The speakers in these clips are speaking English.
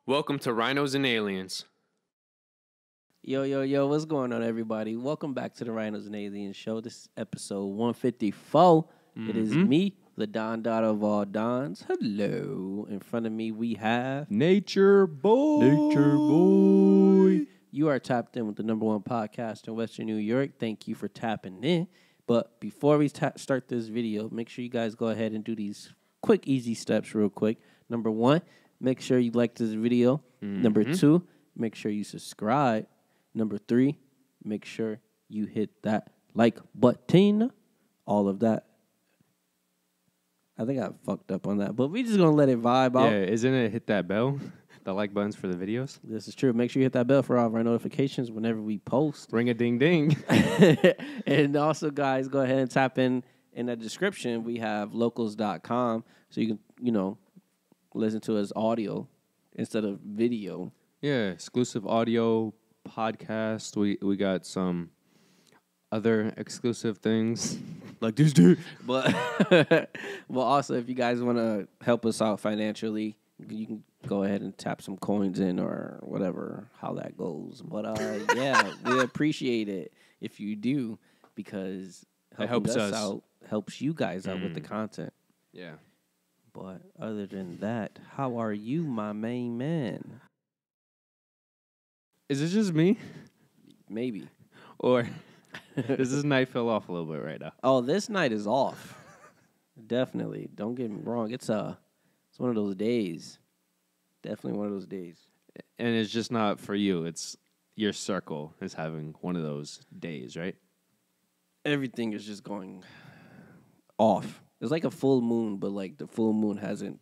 Welcome to Rhinos and Aliens. Yo, what's going on, everybody? Welcome back to the Rhinos and Aliens show. This is episode 154. It is me, the Don Dot of all Dons. Hello. In front of me, we have Nature Boy. You are tapped in with the number one podcast in Western New York. Thank you for tapping in. But before we start this video, make sure you guys go ahead and do these quick, easy steps real quick. Number one, make sure you like this video. Number two, make sure you subscribe. Number three, make sure you hit that like button. All of that. I think I fucked up on that, but we just going to let it vibe out. Yeah, isn't it hit that bell? The like buttons for the videos? This is true. Make sure you hit that bell for all of our notifications whenever we post. Ring a ding ding. And also, guys, go ahead and tap in the description. We have locals.com so you can, listen to us audio instead of video. Yeah, exclusive audio podcast. We got some other exclusive things like this dude. But well, also, if you guys want to help us out financially, you can go ahead and tap some coins in or whatever, how that goes. But yeah, we appreciate it if you do, because it helps us out, helps you guys out with the content. Yeah. But other than that, how are you, my main man? Is it just me? Maybe. Or does this night feel off a little bit right now? Oh, this night is off. Definitely. Don't get me wrong. It's one of those days. Definitely one of those days. And it's just not for you. It's your circle is having one of those days, right? Everything is just going off. It's like a full moon, but like the full moon hasn't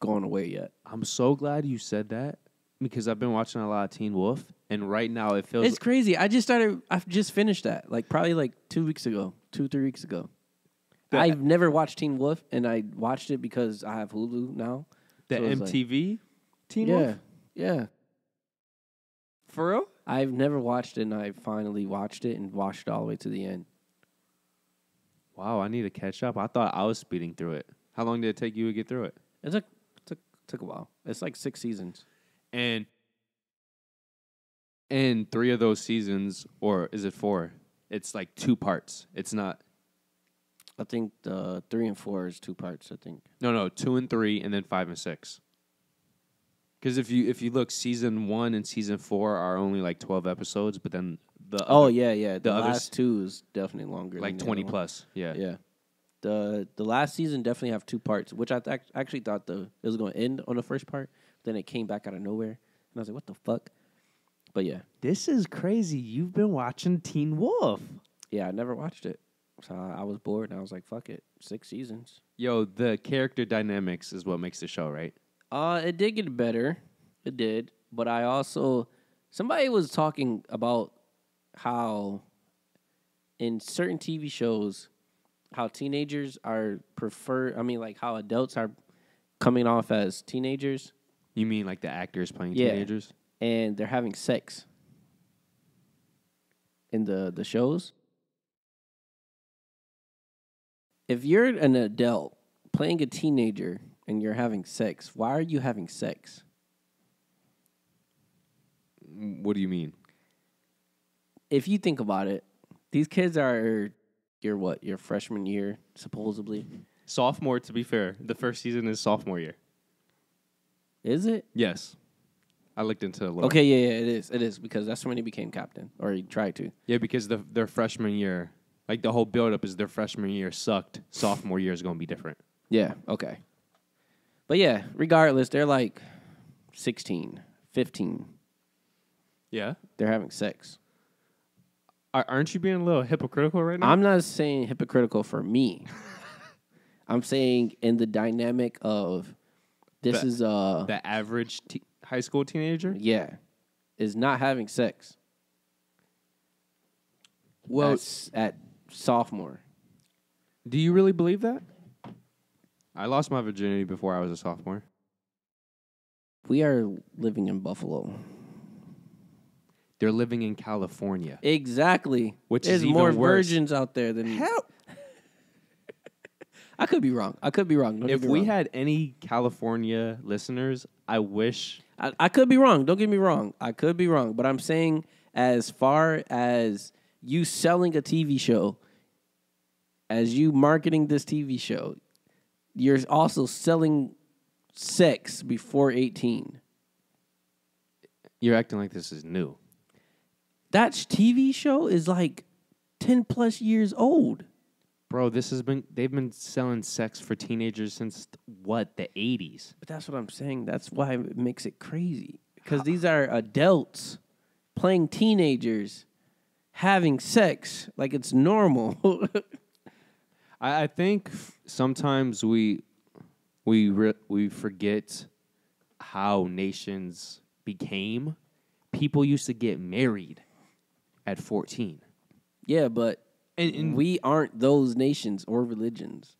gone away yet. I'm so glad you said that because I've been watching a lot of Teen Wolf, and right now it feels... It's crazy. I've just finished that, probably 2 weeks ago, 2-3 weeks ago. I've never watched Teen Wolf, and I watched it because I have Hulu now. The so MTV Teen Wolf? Yeah. For real? I've never watched it, and I finally watched it and watched it all the way to the end. Wow, I need to catch up. I thought I was speeding through it. How long did it take you to get through it? It took a while. It's like 6 seasons. And 3 of those seasons, or is it 4? It's like 2 parts. It's not... I think 3 and 4 is 2 parts, I think. No, 2 and 3, and then 5 and 6. Because if you look, season 1 and season 4 are only like 12 episodes, but then the the last 2 is definitely longer, like than 20 plus. Yeah. The last season definitely have 2 parts, which I actually thought it was going to end on the first part. Then it came back out of nowhere, and I was like, "What the fuck?" But yeah, this is crazy. You've been watching Teen Wolf. Yeah, I never watched it, so I was bored, and I was like, "Fuck it, 6 seasons." Yo, the character dynamics is what makes the show, right? It did get better. It did. But I also... Somebody was talking about how in certain TV shows, how teenagers are how adults are coming off as teenagers. You mean like the actors playing teenagers? And they're having sex in the shows. If you're an adult playing a teenager and you're having sex, why are you having sex? What do you mean? If you think about it, these kids are your freshman year, supposedly. Sophomore, to be fair. The first season is sophomore year. Is it? Yes. I looked into it a little. Okay, yeah, it is. It is, because that's when he became captain, or he tried to. Yeah, because their freshman year, like the whole build-up is their freshman year sucked. Sophomore year is going to be different. Yeah, okay. But yeah, regardless, they're like 16, 15. Yeah? They're having sex. Aren't you being a little hypocritical right now? I'm not saying hypocritical for me. I'm saying in the dynamic of the average high school teenager? Yeah. Is not having sex. Well, at sophomore. Do you really believe that? I lost my virginity before I was a sophomore. We are living in Buffalo. They're living in California. Exactly. Which There's is even more worse. virgins out there than... Help! I could be wrong. Don't If get me we wrong. had any California listeners, I wish. I could be wrong. Don't get me wrong. I could be wrong. But I'm saying as far as you selling a TV show, as you marketing this TV show, you're also selling sex before 18. You're acting like this is new. That TV show is like 10 plus years old. Bro, they've been selling sex for teenagers since the 80s. But that's what I'm saying. That's why it makes it crazy. Because these are adults playing teenagers, having sex like it's normal. I think sometimes we forget how nations became. People used to get married at 14. Yeah, but And we aren't those nations or religions.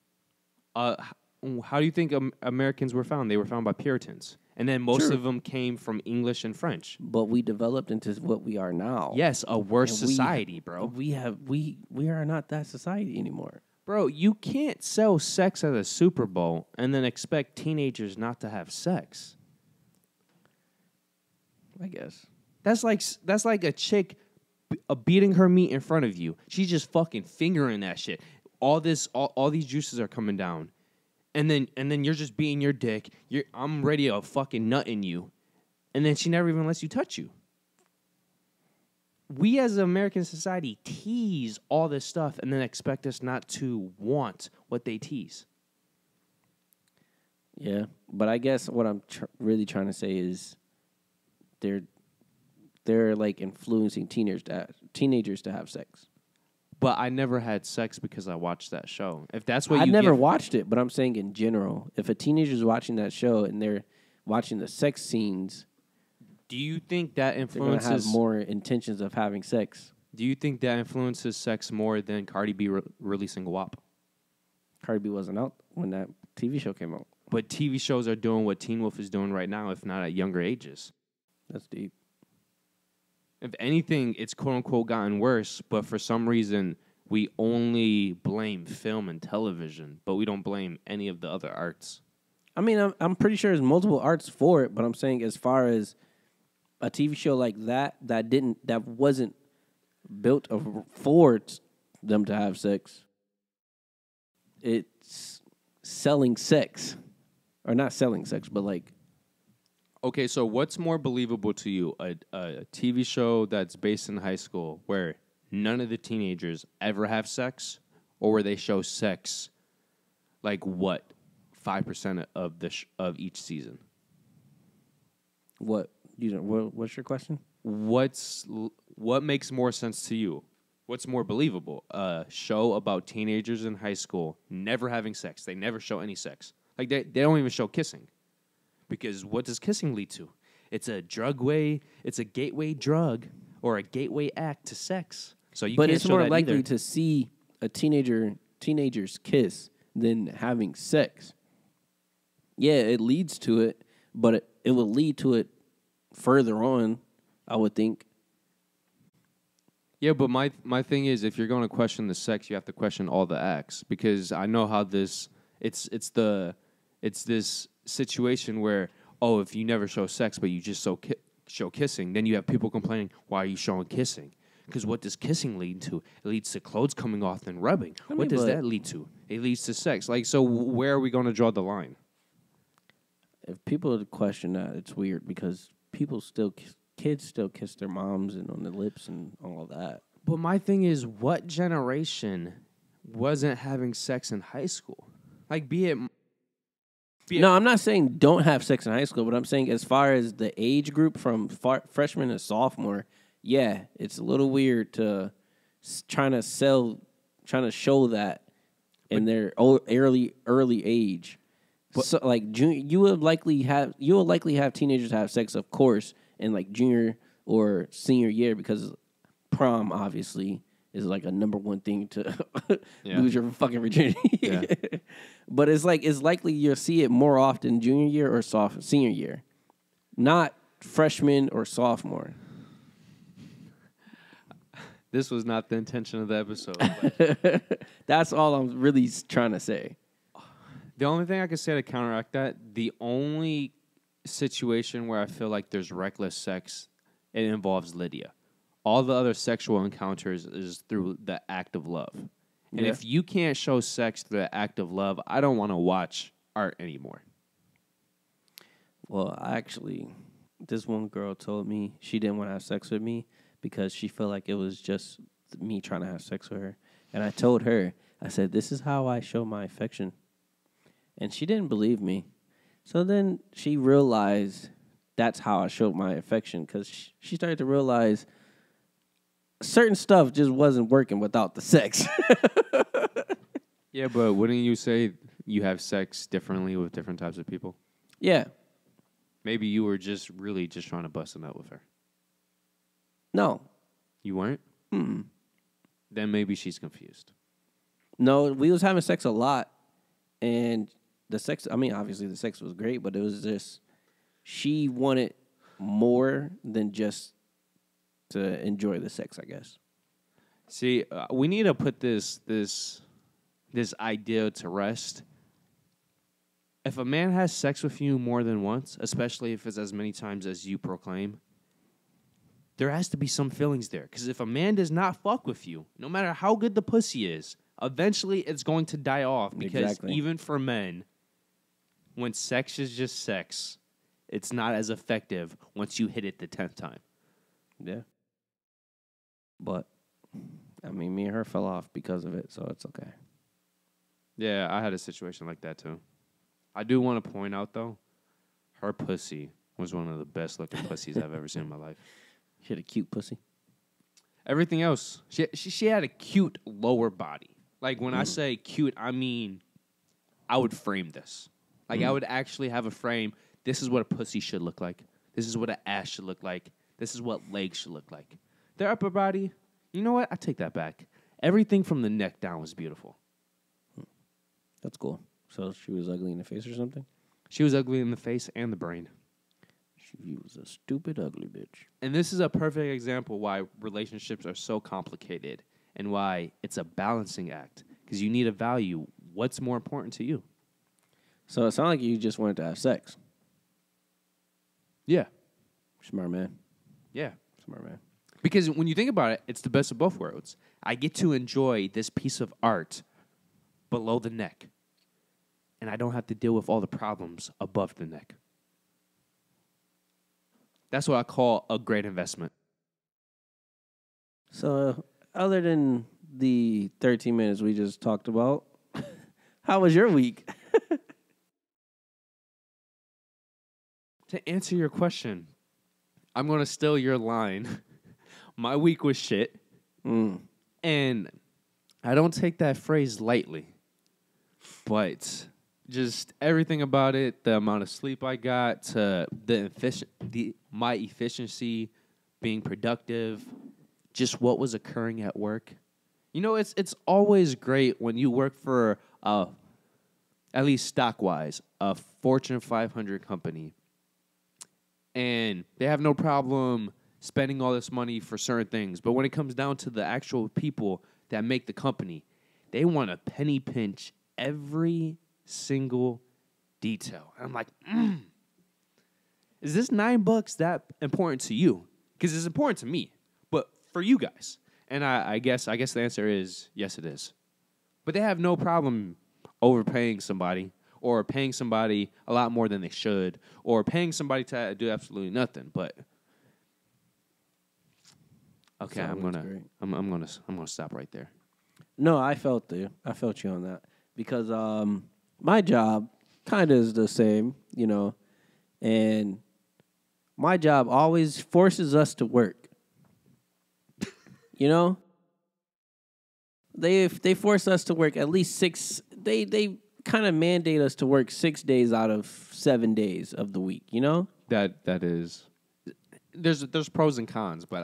how do you think Americans were found? They were found by Puritans. And then most True. of them came from English and French. But we developed into what we are now. Yes, a worse And society, bro. We are not that society anymore. Bro, you can't sell sex at a Super Bowl and then expect teenagers not to have sex. I guess. That's like a chick beating her meat in front of you. She's just fucking fingering that shit. All these juices are coming down. And then you're just beating your dick. I'm ready to fucking nut in you. And then she never even lets you touch you. We as an American society tease all this stuff and then expect us not to want what they tease. Yeah, but I guess what I'm really trying to say is they're like influencing teenagers to have sex. But I never had sex because I watched that show. If that's what I you never get, watched it, but I'm saying in general, if a teenager's watching that show and they're watching the sex scenes, do you think that they're going to have influences more intentions of having sex. Do you think that influences sex more than Cardi B releasing WAP? Cardi B wasn't out when that TV show came out. But TV shows are doing what Teen Wolf is doing right now, if not at younger ages. That's deep. If anything, it's quote-unquote gotten worse, but for some reason, we only blame film and television, but we don't blame any of the other arts. I mean, I'm pretty sure there's multiple arts for it, but I'm saying as far as a TV show like that wasn't built for them to have sex. It's selling sex. Or not selling sex, but like... Okay, so what's more believable to you? A TV show that's based in high school where none of the teenagers ever have sex, or where they show sex like what? 5% of each season? What? What's your question? What makes more sense to you? What's more believable? A show about teenagers in high school never having sex. They never show any sex. Like they don't even show kissing. Because what does kissing lead to? It's a gateway drug or a gateway act to sex. So you but can't it's show more that likely either. to see a teenagers kiss than having sex. Yeah, it leads to it, but it will lead to it further on, I would think. Yeah, but my thing is, if you're going to question the sex, you have to question all the acts, because I know how it's this situation where, oh, if you never show sex but you just show kissing, then you have people complaining, why are you showing kissing? Because what does kissing lead to? It leads to clothes coming off and rubbing. What does that lead to? It leads to sex. Like, so where are we going to draw the line? If people question that, it's weird because kids still kiss their moms and on the lips and all that. But my thing is, what generation wasn't having sex in high school? Like, be it. No, I'm not saying don't have sex in high school, but I'm saying as far as the age group from freshman to sophomore, yeah, it's a little weird to trying to show that in their early age. But, so, like junior, you will likely have teenagers have sex, of course, in like junior or senior year, because prom obviously is like a number one thing to lose your fucking virginity. Yeah. But it's likely you'll see it more often junior year or senior year, not freshman or sophomore. This was not the intention of the episode. That's all I'm really trying to say. The only thing I can say to counteract that, the only situation where I feel like there's reckless sex, it involves Lydia. All the other sexual encounters is through the act of love. And if you can't show sex through the act of love, I don't want to watch art anymore. Well, actually, this one girl told me she didn't want to have sex with me because she felt like it was just me trying to have sex with her. And I told her, I said, this is how I show my affection. And she didn't believe me. So then she realized that's how I showed my affection, because she started to realize certain stuff just wasn't working without the sex. Yeah, but wouldn't you say you have sex differently with different types of people? Yeah. Maybe you were just really just trying to bust a nut with her. No. You weren't? Mm-mm. Then maybe she's confused. No, we was having sex a lot, and the sex, I mean, obviously the sex was great, but it was just, she wanted more than just to enjoy the sex, I guess. See, we need to put this idea to rest. If a man has sex with you more than once, especially if it's as many times as you proclaim, there has to be some feelings there. Because if a man does not fuck with you, no matter how good the pussy is, eventually it's going to die off. Because even for men, when sex is just sex, it's not as effective once you hit it the 10th time. Yeah. But, I mean, me and her fell off because of it, so it's okay. Yeah, I had a situation like that too. I do want to point out, though, her pussy was one of the best-looking pussies I've ever seen in my life. She had a cute pussy. Everything else, she had a cute lower body. Like, when I say cute, I mean I would frame this. Like, I would actually have a frame. This is what a pussy should look like. This is what an ass should look like. This is what legs should look like. Their upper body, you know what? I take that back. Everything from the neck down was beautiful. That's cool. So she was ugly in the face or something? She was ugly in the face and the brain. She was a stupid, ugly bitch. And this is a perfect example why relationships are so complicated and why it's a balancing act. Because you need to value what's more important to you. So it sounded like you just wanted to have sex. Yeah. Smart man. Yeah. Smart man. Because when you think about it, it's the best of both worlds. I get to enjoy this piece of art below the neck, and I don't have to deal with all the problems above the neck. That's what I call a great investment. So other than the 13 minutes we just talked about, how was your week? To answer your question, I'm going to steal your line. My week was shit. And I don't take that phrase lightly. But just everything about it, the amount of sleep I got, to my efficiency, being productive, just what was occurring at work. You know, it's always great when you work for, at least stock-wise, a Fortune 500 company. And they have no problem spending all this money for certain things. But when it comes down to the actual people that make the company, they want to penny pinch every single detail. And I'm like, is this $9 that important to you? Because it's important to me, but for you guys. And I guess the answer is yes, it is. But they have no problem overpaying somebody, or paying somebody a lot more than they should, or paying somebody to do absolutely nothing. But okay, I'm gonna stop right there. No, I felt you on that, because my job kind of is the same, you know, and my job always forces us to work. You know, they force us to work at least 6. They kind of mandate us to work 6 days out of 7 days of the week. You know, that is. There's pros and cons, but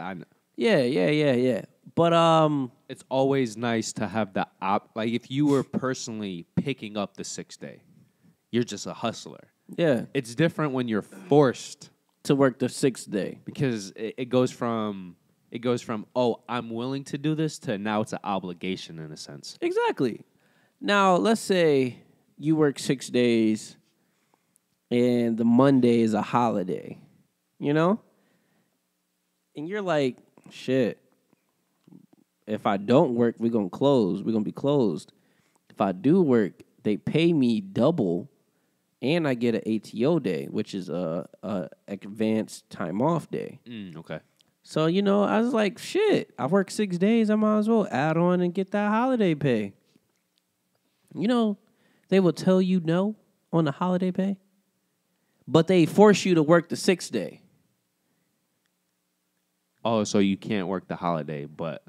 Yeah. But it's always nice to have the like if you were personally picking up the 6th day, you're just a hustler. Yeah. It's different when you're forced to work the 6th day, because it goes from oh, I'm willing to do this to now it's an obligation in a sense. Exactly. Now, let's say you work 6 days and the Monday is a holiday, you know? And you're like, shit, if I don't work, we're going to close. We're going to be closed. If I do work, they pay me double, and I get an ATO day, which is a advanced time off day. Okay. So, you know, I was like, shit, I work 6 days. I might as well add on and get that holiday pay. You know, they will tell you no on the holiday pay, but they force you to work the 6th day. Oh, so you can't work the holiday, but...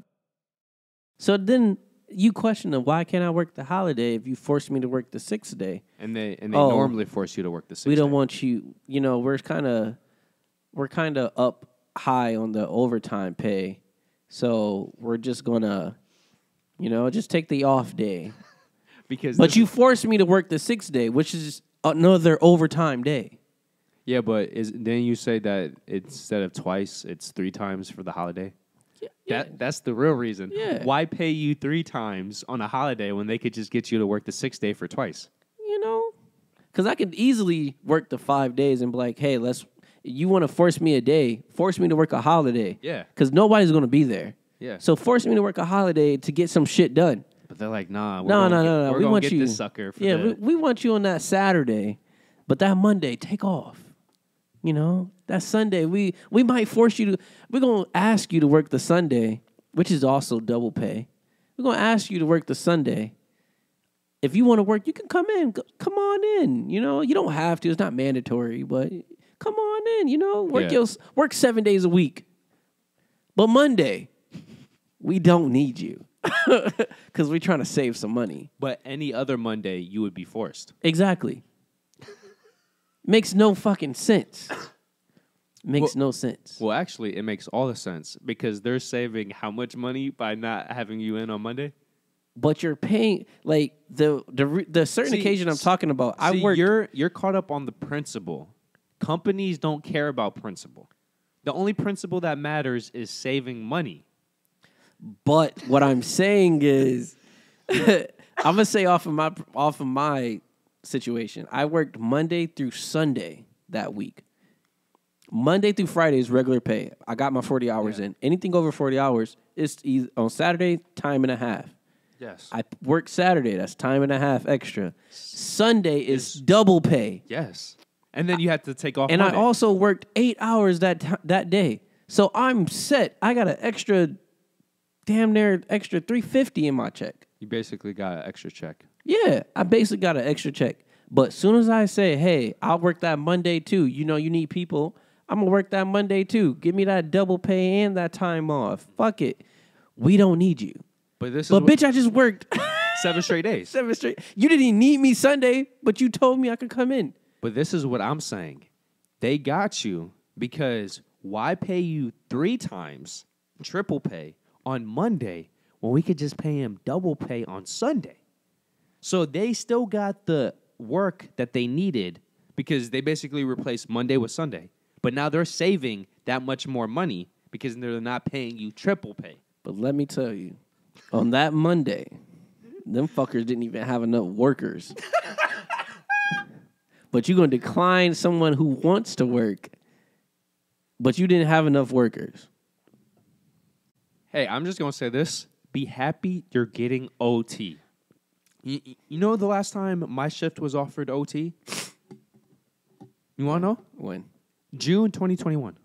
So then you question them, why can't I work the holiday if you force me to work the 6th day? And they normally force you to work the 6th We don't day. want you, you know, we're kind of up high on the overtime pay. So we're just going to, you know, just take the off day. But you forced me to work the 6th day, which is another overtime day. Yeah, but didn't you say that instead of twice, it's 3 times for the holiday? Yeah. That's the real reason. Yeah. Why pay you 3 times on a holiday when they could just get you to work the 6th day for twice? You know, because I could easily work the 5 days and be like, hey, you want to force me a day, force me to work a holiday. Yeah. Because nobody's going to be there. Yeah. So force me to work a holiday to get some shit done. But they're like, nah. No. We want you. This sucker. We want you on that Saturday, but that Monday, take off. You know, that Sunday, we might force you to. We're gonna ask you to work the Sunday, which is also double pay. We're gonna ask you to work the Sunday. If you want to work, you can come in. Come on in. You know, you don't have to. It's not mandatory, but come on in. You know, work 7 days a week. But Monday, we don't need you. Because we're trying to save some money. But any other Monday, you would be forced. Exactly. Makes no fucking sense. Makes no sense. Well, actually, it makes all the sense because they're saving how much money by not having you in on Monday? But you're paying, like, the certain occasion I'm talking about. You're caught up on the principle. Companies don't care about principle. The only principle that matters is saving money. But what I'm saying is, I'm gonna say off of my situation, I worked Monday through Sunday that week. Monday through Friday is regular pay. I got my 40 hours in. Anything over 40 hours is either on Saturday, time and a half. Yes. I work Saturday. That's time and a half extra. Sunday is double pay. Yes. And then you have to take off And Monday. I also worked 8 hours that day. So I'm set. I got an damn near extra $350 in my check. You basically got an extra check. Yeah, I basically got an extra check. But as soon as I say, hey, I'll work that Monday too. You know, you need people. I'm going to work that Monday too. Give me that double pay and that time off. Fuck it. We don't need you. But bitch, I just worked 7 straight days. 7 straight. You didn't even need me Sunday, but you told me I could come in. But this is what I'm saying. They got you because why pay you 3 times triple pay on Monday when we could just pay him double pay on Sunday? So they still got the work that they needed because they basically replaced Monday with Sunday. But now they're saving that much more money because they're not paying you triple pay. But let me tell you, on that Monday, them fuckers didn't even have enough workers. But you're going to decline someone who wants to work, but you didn't have enough workers. Hey, I'm just going to say this. Be happy you're getting OT. You know the last time my shift was offered OT? You want to know? When? June 2021.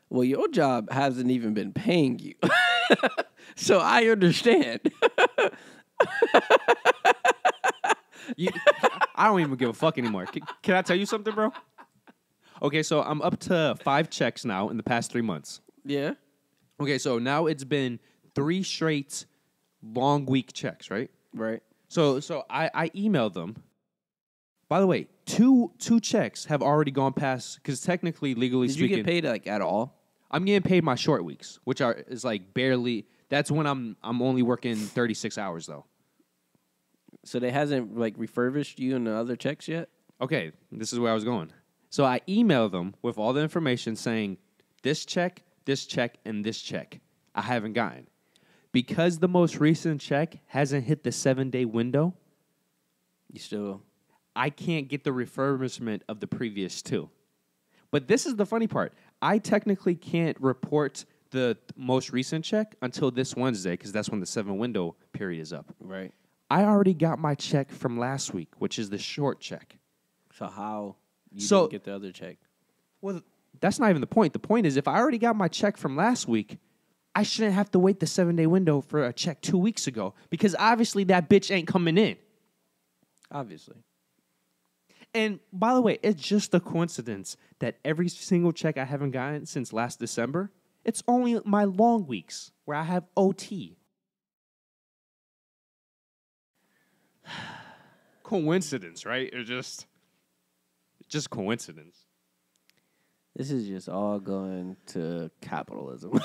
Well, your job hasn't even been paying you. So I understand. I don't even give a fuck anymore. Can I tell you something, bro? Okay, so I'm up to 5 checks now in the past 3 months. Yeah. Okay, so now it's been 3 straight long week checks, right? Right. So I emailed them. By the way, two checks have already gone past because technically, legally Did speaking, you get paid like at all? I'm getting paid my short weeks, which is like barely. That's when I'm only working 36 hours though. So they hasn't like refurbished you in the other checks yet? Okay, this is where I was going. So I emailed them with all the information saying this check, and this check I haven't gotten. Because the most recent check hasn't hit the 7-day window, You still... I can't get the refurbishment of the previous 2. But this is the funny part. I technically can't report the most recent check until this Wednesday because that's when the 7-window period is up. Right. I already got my check from last week, which is the short check. So how you didn't get the other check? Well, that's not even the point. The point is if I already got my check from last week, I shouldn't have to wait the 7-day window for a check 2 weeks ago because obviously that bitch ain't coming in. Obviously. And by the way, it's just a coincidence that every single check I haven't gotten since last December, it's only my long weeks where I have OT. Coincidence, right? It's just coincidence. This is just all going to capitalism.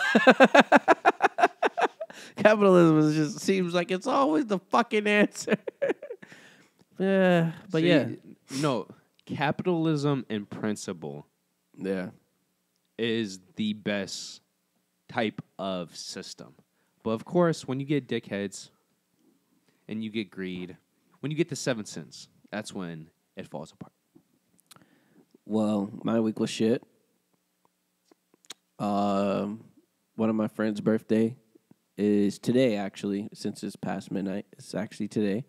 Capitalism just seems like it's always the fucking answer. Yeah, but no, capitalism in principle, is the best type of system. But of course, when you get dickheads and you get greed, when you get the 7 cents, that's when it falls apart. Well, my week was shit. One of my friend's birthday is today, actually, since it's past midnight. It's actually today.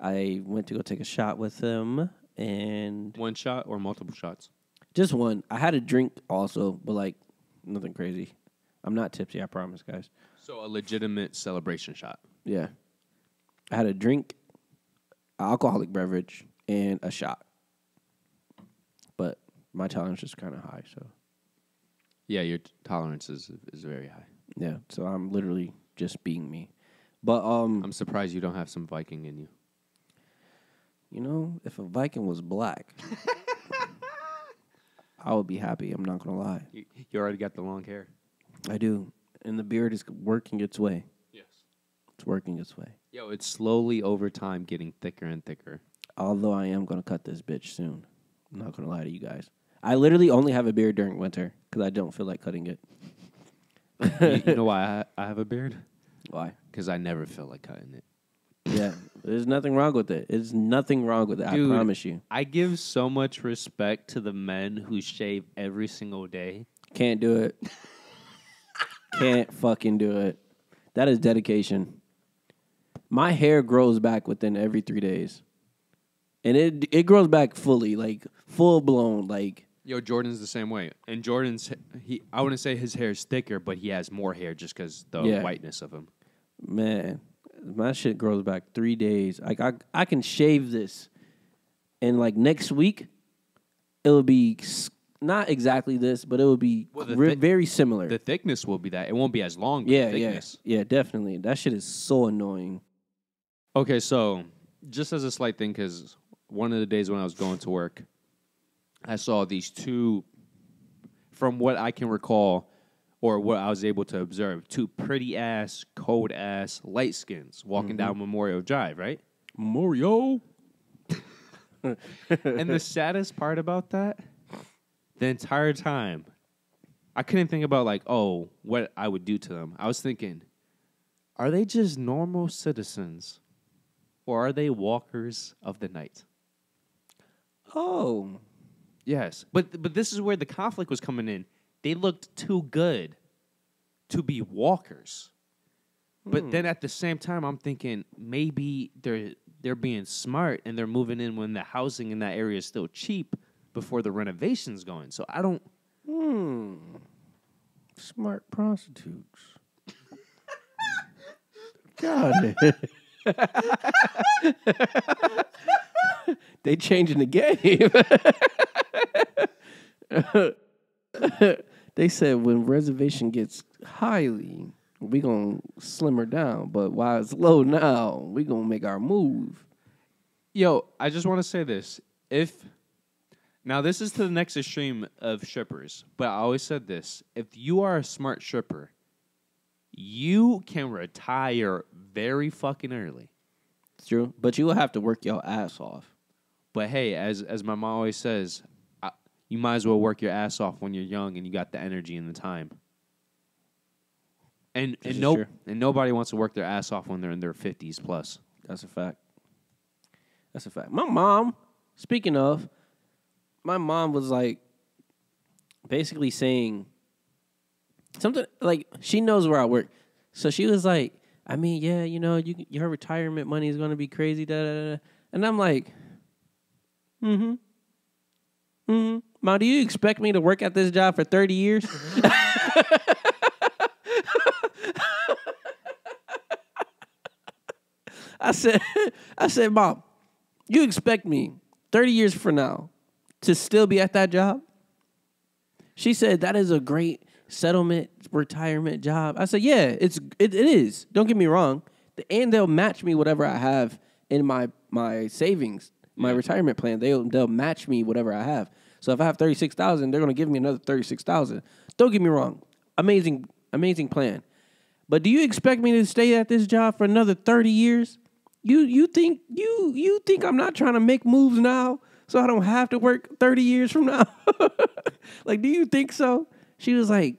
I went to go take a shot with him, and... One shot or multiple shots? Just one. I had a drink also, but, like, nothing crazy. I'm not tipsy, I promise, guys. So a legitimate celebration shot. Yeah. I had a drink, alcoholic beverage, and a shot. But my tolerance is kind of high, so... Yeah, your tolerance is very high. Yeah, so I'm literally just being me. But I'm surprised you don't have some Viking in you. You know, if a Viking was black, I would be happy. I'm not going to lie. You already got the long hair. I do. And the beard is working its way. Yes. It's working its way. Yo, it's slowly over time getting thicker and thicker. Although I am going to cut this bitch soon. I'm not going to lie to you guys. I literally only have a beard during winter because I don't feel like cutting it. You know why I have a beard? Why? Because I never feel like cutting it. Yeah, there's nothing wrong with it. There's nothing wrong with it. Dude, I promise you. I give so much respect to the men who shave every single day. Can't do it. Can't fucking do it. That is dedication. My hair grows back within every 3 days. And it grows back fully, like full blown, like. Yo, Jordan's the same way. And Jordan's, I wouldn't say his hair is thicker, but he has more hair just because the whiteness of him. Man, my shit grows back 3 days. Like I can shave this, and like next week, it will be not exactly this, but it will be very similar. The thickness will be that. It won't be as long. But the thickness. Yeah, definitely. That shit is so annoying. Okay, so just as a slight thing, because one of the days when I was going to work, I saw these two, from what I can recall, or what I was able to observe, two pretty-ass, cold-ass light skins walking down Memorial Drive, right? Memorial. And the saddest part about that, the entire time, I couldn't think about, like, oh, what I would do to them. I was thinking, are they just normal citizens, or are they walkers of the night? Oh. Yes. But this is where the conflict was coming in. They looked too good to be walkers. But then at the same time, I'm thinking maybe they're being smart and they're moving in when the housing in that area is still cheap before the renovation's going. So I don't... Smart prostitutes. God. They changing the game. They said when reservation gets highly, we gonna slim her down. But while it's low now, we gonna make our move. Yo, I just want to say this. Now this is to the next extreme of strippers, but I always said this. If you are a smart stripper, you can retire very fucking early. It's true. But you will have to work your ass off. But hey, as my mom always says, you might as well work your ass off when you're young and you got the energy and the time. And nobody wants to work their ass off when they're in their 50s plus. That's a fact. That's a fact. My mom, speaking of, my mom was like basically saying something like she knows where I work. So she was like, I mean, yeah, you know, your retirement money is going to be crazy. Da, da, da. And I'm like, Ma, do you expect me to work at this job for 30 years? I said, Mom, you expect me 30 years from now to still be at that job? She said, that is a great settlement retirement job. I said, yeah, it is. Don't get me wrong. And they'll match me whatever I have in my savings, my retirement plan. They'll match me whatever I have. So if I have $36,000, they're going to give me another $36,000. Don't get me wrong. Amazing plan. But do you expect me to stay at this job for another 30 years? You think I'm not trying to make moves now so I don't have to work 30 years from now? Like, do you think so? She was like,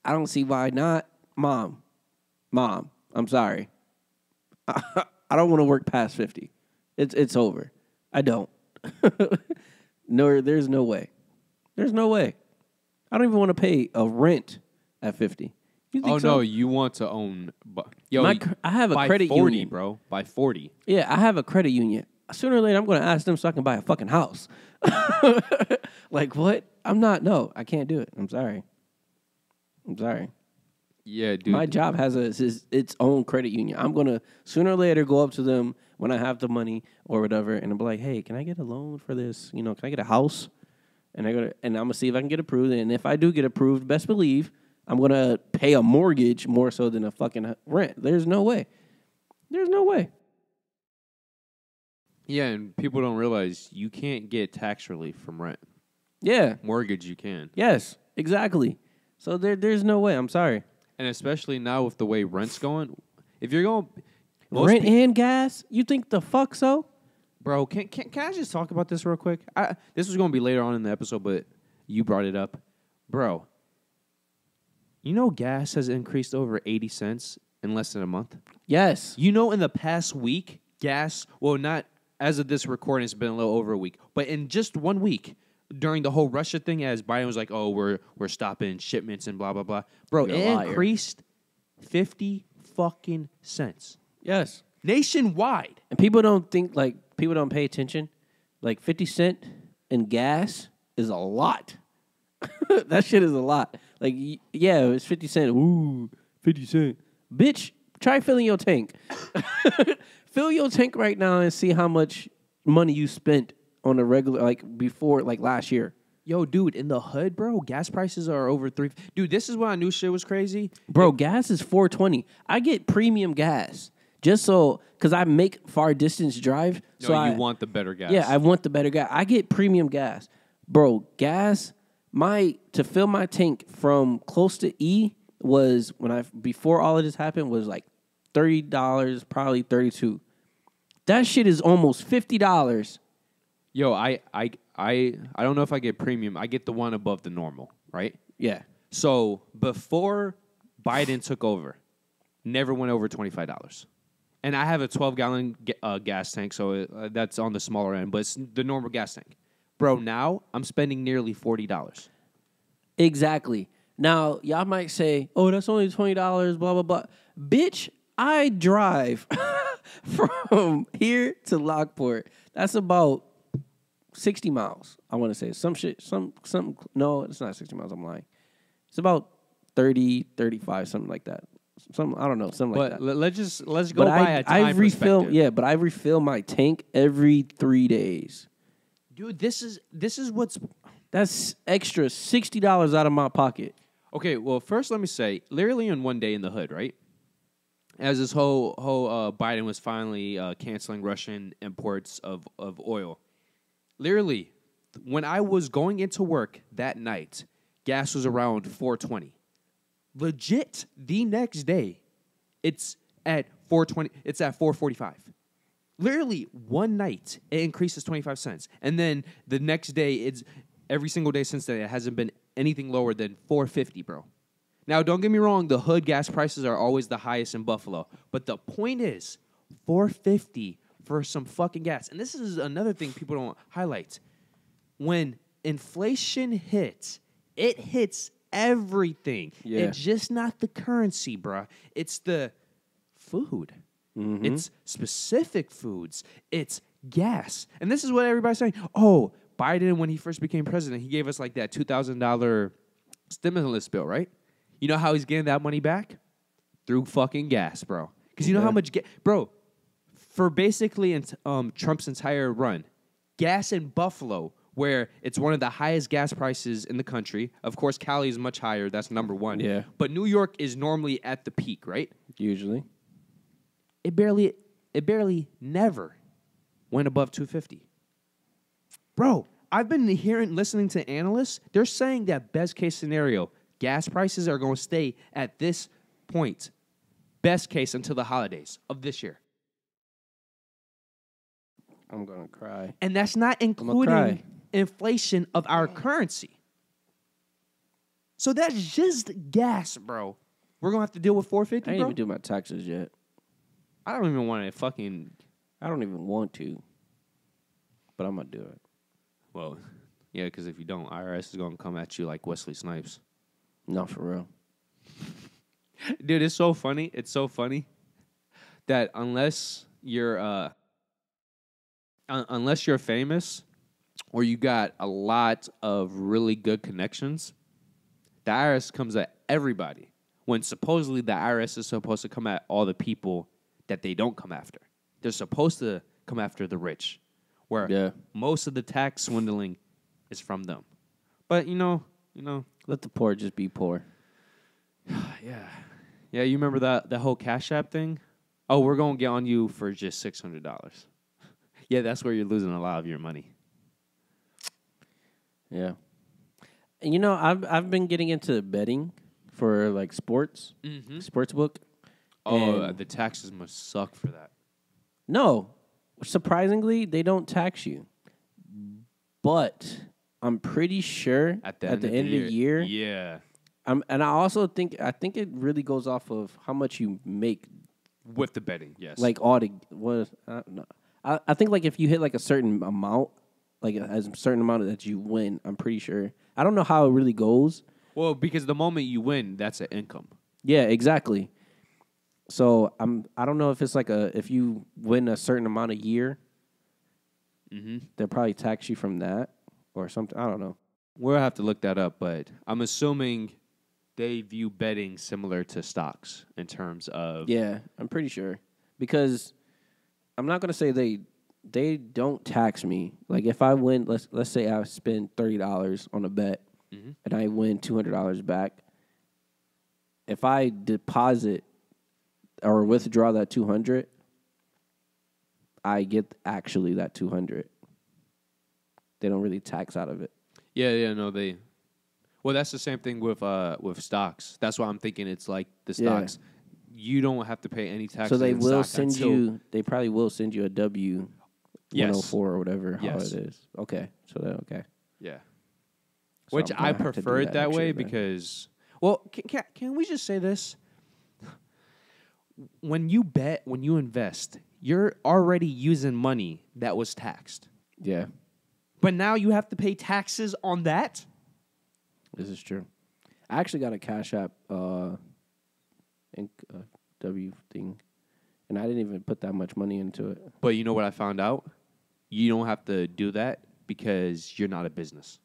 I don't see why not. Mom, I'm sorry. I don't want to work past 50. It's over. I don't. No, there's no way. There's no way. I don't even want to pay a rent at 50. You think no, you want to own. Yo, I have a credit 40, union, bro. By 40. Yeah, I have a credit union. Sooner or later, I'm going to ask them so I can buy a fucking house. Like, what? No, I can't do it. I'm sorry. Yeah, dude. My job has its own credit union. I'm going to sooner or later go up to them when I have the money or whatever, and I'm like, hey, can I get a loan for this? You know, can I get a house? And I'm going to see if I can get approved. And if I do get approved, best believe I'm going to pay a mortgage more so than a fucking rent. There's no way. Yeah, and people don't realize you can't get tax relief from rent. Yeah. Mortgage, you can. Yes, exactly. So there's no way. I'm sorry. And especially now with the way rent's going, if you're going... Rent and gas? You think the fuck so? Bro, can I just talk about this real quick? This was going to be later on in the episode, but you brought it up. Bro, you know gas has increased over 80 cents in less than a month? Yes. You know in the past week, gas, well, not as of this recording, it's been a little over a week, but in just 1 week, during the whole Russia thing, as Biden was like, oh, we're stopping shipments and blah, blah, blah. Bro, it increased 50 fucking cents. Yes. Nationwide. And people don't pay attention. Like 50 cent in gas is a lot. That shit is a lot. Like, yeah, it's 50 cent. Ooh, 50 cent. Bitch, try filling your tank. Fill your tank right now and see how much money you spent on a regular, like before, like last year. Yo, dude, in the hood, bro, gas prices are over $3. Dude, this is when I knew shit was crazy. Bro, gas is $4.20. I get premium gas just so, because I make far distance drive. No, so you want the better gas. Yeah, I want the better gas. I get premium gas. Bro, gas, to fill my tank from close to E was, before all of this happened, was like $30, probably $32. That shit is almost $50. Yo, I don't know if I get premium. I get the one above the normal, right? Yeah. So before Biden took over, never went over $25. And I have a 12-gallon gas tank, so that's on the smaller end, but it's the normal gas tank. Bro, now I'm spending nearly $40. Exactly. Now, y'all might say, oh, that's only $20, blah, blah, blah. Bitch, I drive from here to Lockport. That's about 60 miles, I want to say. No, it's not 60 miles, I'm lying. It's about 30, 35, something like that. I don't know, something like that. Let's go by a time perspective. Yeah, but I refill my tank every 3 days. Dude, this is what's... That's extra $60 out of my pocket. Okay, well, first let me say, literally in one day in the hood, right? As this whole Biden was finally canceling Russian imports of oil. Literally, when I was going into work that night, gas was around $4.20. Legit, the next day, it's at $4.20. It's at $4.45. Literally, one night, it increases 25 cents. And then the next day, it's every single day since then, it hasn't been anything lower than $4.50, bro. Now, don't get me wrong, the hood gas prices are always the highest in Buffalo. But the point is, $4.50 for some fucking gas. And this is another thing people don't highlight. When inflation hits, it hits everything. Yeah. It's just not the currency, bruh. It's the food. Mm-hmm. It's specific foods. It's gas. And this is what everybody's saying. Oh, Biden, when he first became president, he gave us like that $2,000 stimulus bill, right? You know how he's getting that money back? Through fucking gas, bro. Because you know how much bro, for basically Trump's entire run, gas in Buffalo, where it's one of the highest gas prices in the country. Of course, Cali is much higher. That's number one. Yeah. But New York is normally at the peak, right? Usually. It barely never went above 250. Bro, I've been listening to analysts. They're saying that best case scenario, gas prices are going to stay at this point. Best case until the holidays of this year. I'm going to cry. And that's not including inflation of our currency. So that's just gas, bro. We're going to have to deal with 450, I ain't bro? even do my taxes yet. I don't even want to fucking... I don't even want to. But I'm going to do it. Well, yeah, because if you don't, IRS is going to come at you like Wesley Snipes. Not for real. Dude, it's so funny. It's so funny that unless you're famous or you got a lot of really good connections, the IRS comes at everybody. When supposedly the IRS is supposed to come at all the people that they don't come after. They're supposed to come after the rich, where most of the tax swindling is from them. But you know, let the poor just be poor. Yeah. You remember that whole Cash App thing? Oh, we're gonna get on you for just $600. Yeah, that's where you're losing a lot of your money. Yeah. And you know, I've been getting into betting for like sports, sports book. Oh, the taxes must suck for that. No, surprisingly, they don't tax you. But I'm pretty sure at the end of the year, yeah. And I also think it really goes off of how much you make with the betting. Yes, like all the no. I think like if you hit like a certain amount, like a certain amount that you win, I'm pretty sure. I don't know how it really goes. Well, because the moment you win, that's an income. Yeah, exactly. So I don't know if it's like if you win a certain amount a year, they'll probably tax you from that or something. I don't know. We'll have to look that up, but I'm assuming they view betting similar to stocks in terms of... Yeah, I'm pretty sure. Because I'm not going to say they don't tax me. Like if I win, let's say I spend $30 on a bet and I win $200 back. If I deposit or withdraw that $200, I get actually that $200. They don't really tax out of it. Yeah, no, they... Well, that's the same thing with stocks. That's why I'm thinking it's like the stocks. Yeah. You don't have to pay any taxes. So they will send you. They probably will send you a W-104 or whatever how it is. Okay, so that okay. Yeah. So which I prefer it that way because, well, can we just say this? When you bet, when you invest, you're already using money that was taxed. Yeah. But now you have to pay taxes on that? This is true. I actually got a Cash App W thing, and I didn't even put that much money into it. But you know what I found out? You don't have to do that because you're not a business.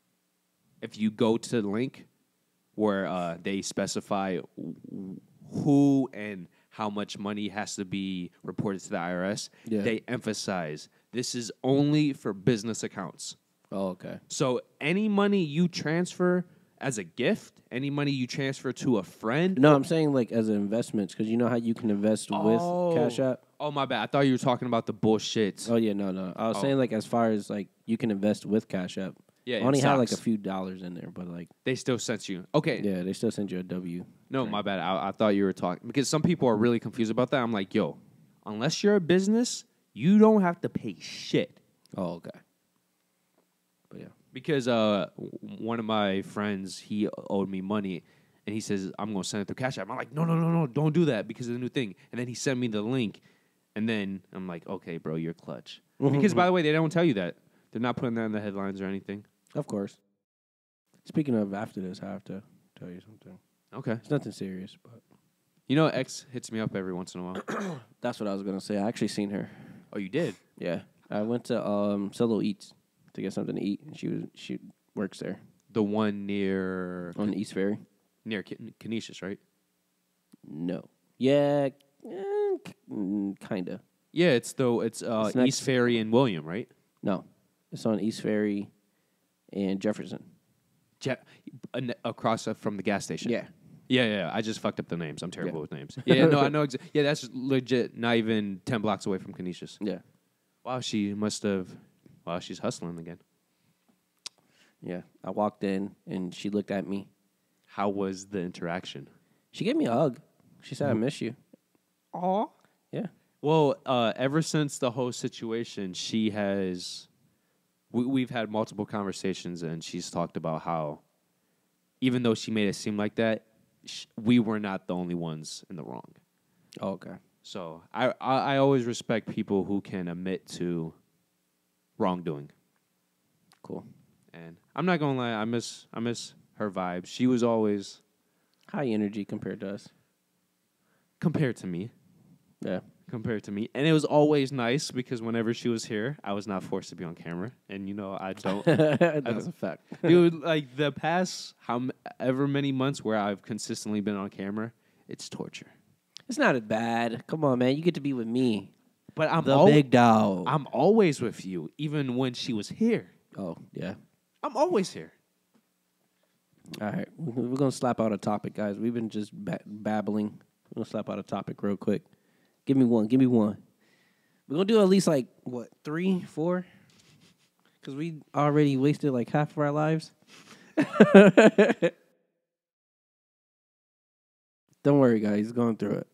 If you go to the link where they specify who and how much money has to be reported to the IRS, they emphasize this is only for business accounts. Oh, okay. So any money you transfer as a gift, any money you transfer to a friend. No, I'm saying like as investments, because you know how you can invest with Cash App? Oh, my bad. I thought you were talking about the bullshit. Oh, yeah, no. I was saying like as far as like you can invest with Cash App. Yeah, I only had like a few dollars in there, but like. They still sent you. Okay. Yeah, they still send you a W. No, my bad. I thought you were talking. Because some people are really confused about that. I'm like, yo, unless you're a business, you don't have to pay shit. Oh, okay. But yeah. Because one of my friends, he owed me money, and he says, I'm going to send it through Cash App. I'm like, no, don't do that because of the new thing. And then he sent me the link, And then I'm like, okay, bro, you're clutch. Because, by the way, they don't tell you that. They're not putting that in the headlines or anything. Of course. Speaking of after this, I have to tell you something. Okay. It's nothing serious, but. You know, X hits me up every once in a while. That's what I was going to say. I actually seen her. Oh, you did? Yeah. I went to Solo Eats to get something to eat. And she works there. The one near... On the East Ferry? Near Canisius, right? No. Yeah, kind of. Yeah, it's East Ferry and William, right? No. It's on East Ferry and Jefferson. Across from the gas station. Yeah. Yeah. I just fucked up the names. I'm terrible with names. Yeah, no, I know. Yeah, that's legit. Not even 10 blocks away from Canisius. Yeah. Wow, she must have. Wow, she's hustling again. Yeah. I walked in and she looked at me. How was the interaction? She gave me a hug. She said, "I miss you." Aw. Yeah. Well, ever since the whole situation, she has. We've had multiple conversations, and she's talked about how, even though she made it seem like that, we were not the only ones in the wrong. Oh, okay. So I always respect people who can admit to wrongdoing. Cool. And I'm not gonna lie, I miss her vibe. She was always high energy compared to us. Compared to me. Yeah. Compared to me. And it was always nice because whenever she was here, I was not forced to be on camera. And, I don't. That's a fact. Dude, like the past however many months where I've consistently been on camera, it's torture. It's not as bad. Come on, man. You get to be with me. But I'm the big dog. I'm always with you, even when she was here. Oh, yeah. I'm always here. All right. We're going to slap out a topic, guys. We've been just babbling. We're going to slap out a topic real quick. Give me one. We're going to do at least 3, 4? Because we already wasted half of our lives. Don't worry, guys. He's going through it.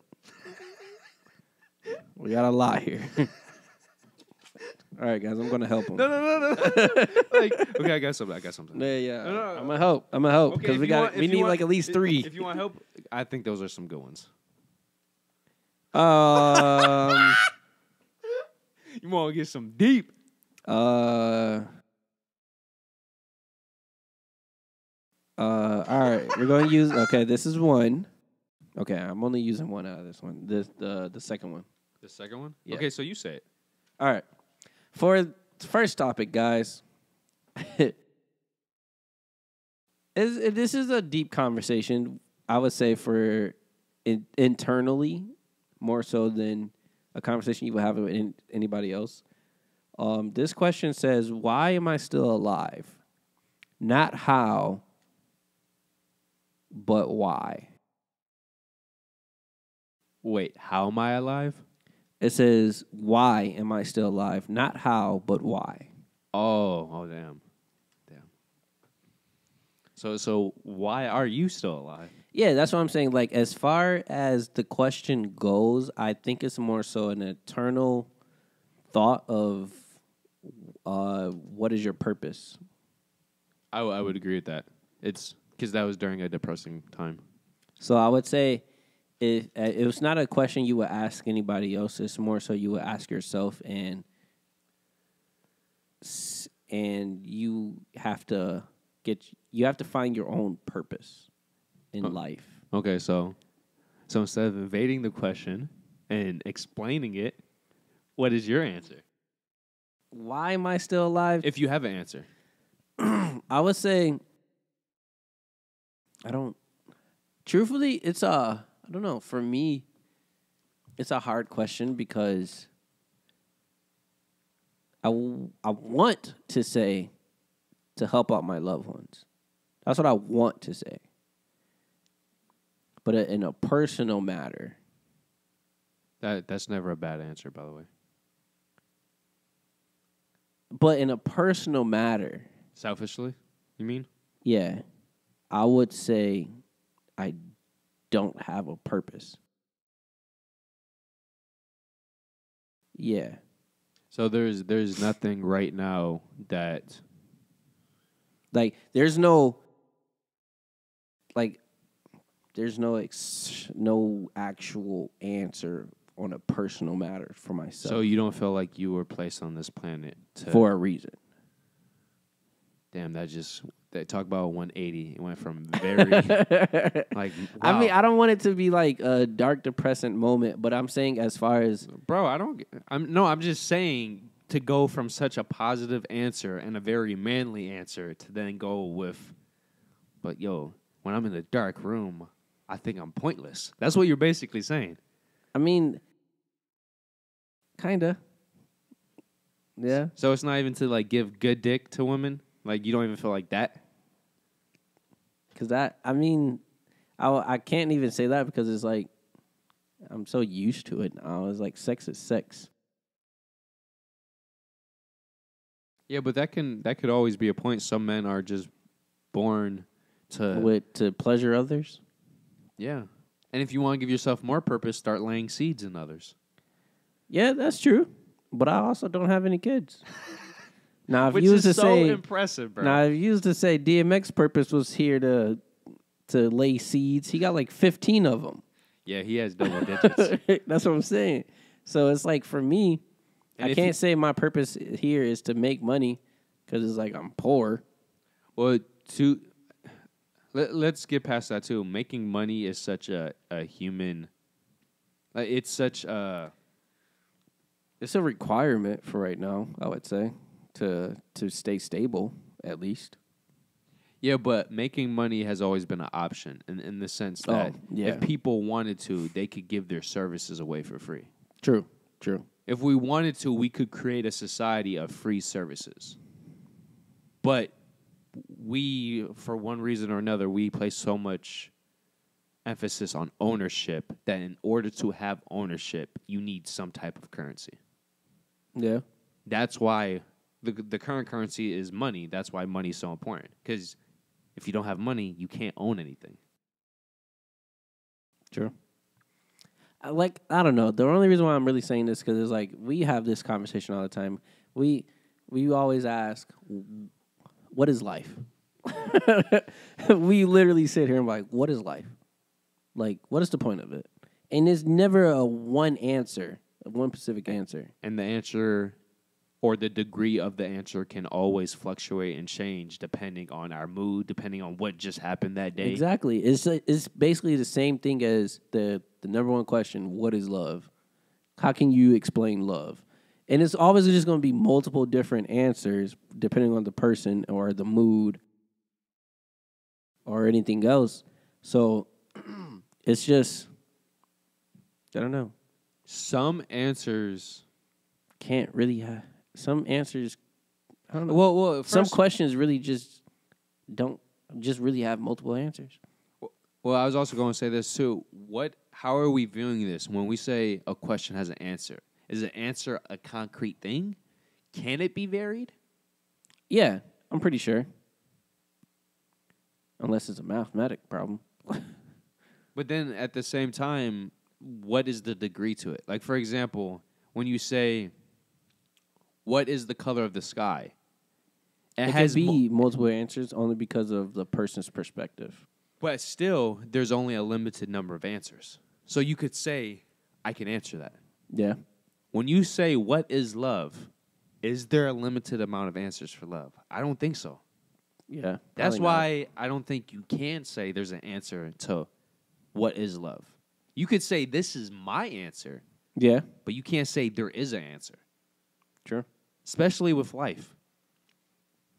We got a lot here. All right, guys. I'm going to help him. No. Okay, I got something. Yeah. No. I'm going to help. Because Okay, we need at least 3. If you want help, I think those are some good ones. You want to get some deep? All right. We're going to use. Okay, this is one. Okay, I'm only using one out of this one. The second one. The second one? Yeah. Okay, so you say it. All right. For the first topic, guys. This is a deep conversation. I would say for internally. More so than a conversation you would have with anybody else. This question says, why am I still alive? Not how, but why. Wait, how am I alive? It says, why am I still alive? Not how, but why. Oh, damn. So why are you still alive? Yeah, that's what I'm saying. As far as the question goes, I think it's more so an eternal thought of what is your purpose? I would agree with that. It's because that was during a depressing time. So I would say it was not a question you would ask anybody else. It's more so you would ask yourself, and you have to find your own purpose in life. Okay, so instead of evading the question and explaining it, what is your answer? Why am I still alive? If you have an answer. I would say truthfully, it's I don't know, for me, it's a hard question because I want to say to help out my loved ones. That's what I want to say. But in a personal matter. That's never a bad answer, by the way. But in a personal matter. Selfishly, you mean? Yeah. I would say I don't have a purpose. Yeah. So there's nothing right now that there's no no actual answer on a personal matter for myself. So you don't feel like you were placed on this planet for a reason. Damn, they talk about 180. It went from very like. Wow. I mean, I don't want it to be like a dark, depressing moment, but I'm saying as far as bro, I'm just saying to go from such a positive answer and a very manly answer to then go with, but yo, when I'm in the dark room, I think I'm pointless. That's what you're basically saying. I mean, kinda. Yeah. So it's not even to like give good dick to women. Like, you don't even feel like that? Because I can't even say that because it's like, I'm so used to it now. It's like, sex is sex. Yeah, but that could always be a point. Some men are just born to pleasure others? Yeah. And if you want to give yourself more purpose, start laying seeds in others. Yeah, that's true. But I also don't have any kids. Now, if Which you was is to so say impressive, bro. Now, if you used to say DMX purpose was here to lay seeds, he got like 15 of them. Yeah, he has double digits. That's what I'm saying. So it's like for me, I can't say my purpose here is to make money because it's like I'm poor. Well, let's get past that too. Making money is such a human. It's such a. It's a requirement for right now, I would say, to stay stable at least. Yeah, but making money has always been an option in the sense that if people wanted to, they could give their services away for free. True. If we wanted to, we could create a society of free services. But we, for one reason or another, we place so much emphasis on ownership that in order to have ownership, you need some type of currency. Yeah. That's why the current currency is money. That's why money is so important. Because if you don't have money, you can't own anything. True. I don't know. The only reason why I'm really saying this because it's like we have this conversation all the time. We always ask, what is life? We literally sit here and like, what is life? Like, what is the point of it? And there's never a one specific answer. And the answer or the degree of the answer can always fluctuate and change depending on our mood, depending on what just happened that day. Exactly. It's basically the same thing as the number one question, what is love? How can you explain love? And it's always just going to be multiple different answers depending on the person or the mood or anything else. So it's just, I don't know. Some answers can't really have, some answers, I don't know. Well, some questions really just don't really have multiple answers. Well, I was also going to say this too. How are we viewing this when we say a question has an answer? Is an answer a concrete thing? Can it be varied? Yeah, I'm pretty sure. Unless it's a mathematic problem. But then at the same time, what is the degree to it? Like, for example, when you say, what is the color of the sky? It has be multiple answers only because of the person's perspective. But still, there's only a limited number of answers. So you could say, I can answer that. Yeah. When you say, what is love? Is there a limited amount of answers for love? I don't think so. Yeah. That's why I don't think you can say there's an answer to what is love. You could say, this is my answer. Yeah. But you can't say there is an answer. Sure. Especially with life.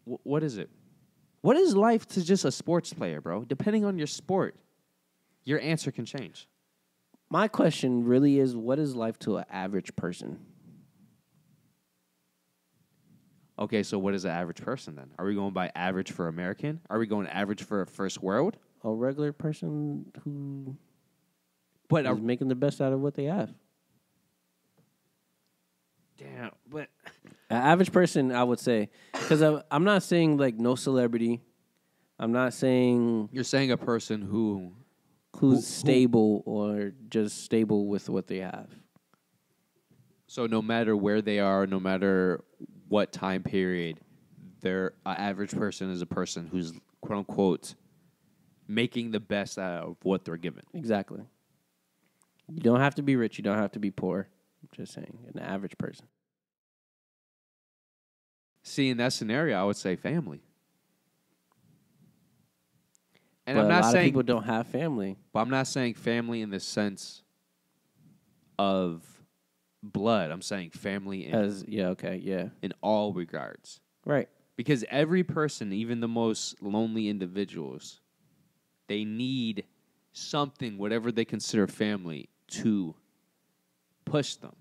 What is it? What is life to just a sports player, bro? Depending on your sport, your answer can change. My question really is, what is life to an average person? Okay, so what is an average person then? Are we going by average for American? Are we going average for first world? A regular person who is making the best out of what they have. Damn, but an average person, I would say, because I'm not saying like no celebrity. I'm not saying you're saying a person who's stable or just stable with what they have. So no matter where they are, no matter what time period, an average person is a person who's quote unquote making the best out of what they're given. Exactly. You don't have to be rich. You don't have to be poor. I'm just saying, an average person. See, in that scenario, I would say family. And But I'm not a lot saying of people don't have family. But I'm not saying family in the sense of blood. I'm saying family in all regards. Right. Because every person, even the most lonely individuals, they need something, whatever they consider family, to push them.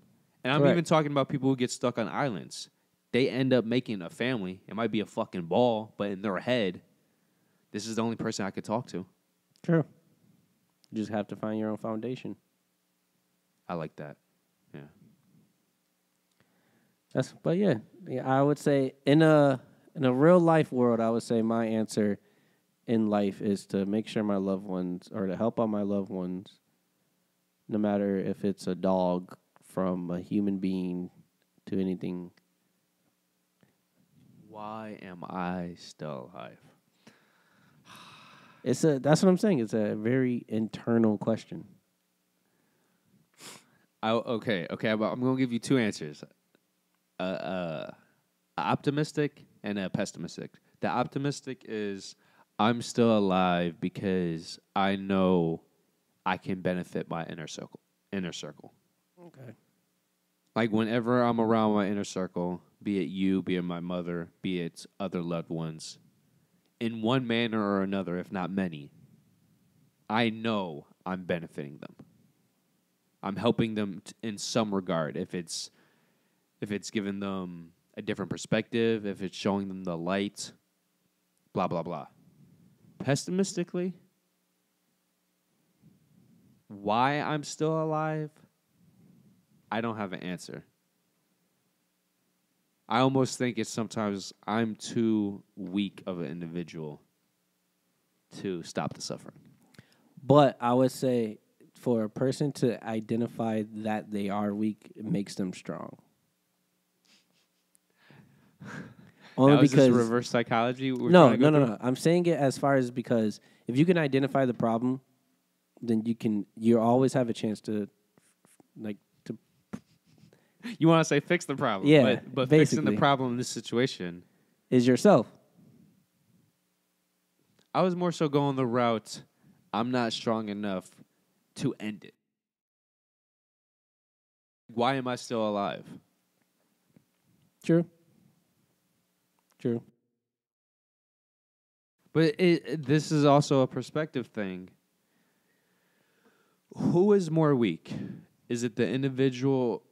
And I'm even talking about people who get stuck on islands. They end up making a family. It might be a fucking ball, but in their head, this is the only person I could talk to. True. You just have to find your own foundation. I like that. Yeah. I would say in a real life world, I would say my answer in life is to make sure my loved ones, or to help out my loved ones, no matter if it's a dog, from a human being to anything. Why am I still alive? That's what I'm saying. It's a very internal question. Okay. I'm going to give you two answers. Optimistic and a pessimistic. The optimistic is I'm still alive because I know I can benefit my inner circle. Okay. Like whenever I'm around my inner circle, be it you, be it my mother, be it other loved ones, in one manner or another, if not many, I know I'm benefiting them. I'm helping them in some regard. If it's giving them a different perspective, if it's showing them the light, blah, blah, blah. Pessimistically, why I'm still alive, I don't have an answer. I almost think it's sometimes I'm too weak of an individual to stop the suffering. But I would say for a person to identify that they are weak, it makes them strong. Only now, is because this reverse psychology? No. I'm saying it as far as because if you can identify the problem, then you always have a chance to You want to say fix the problem. Yeah, but fixing the problem in this situation is yourself. I was more so going the route, I'm not strong enough to end it. Why am I still alive? True. But this is also a perspective thing. Who is more weak? Is it the individual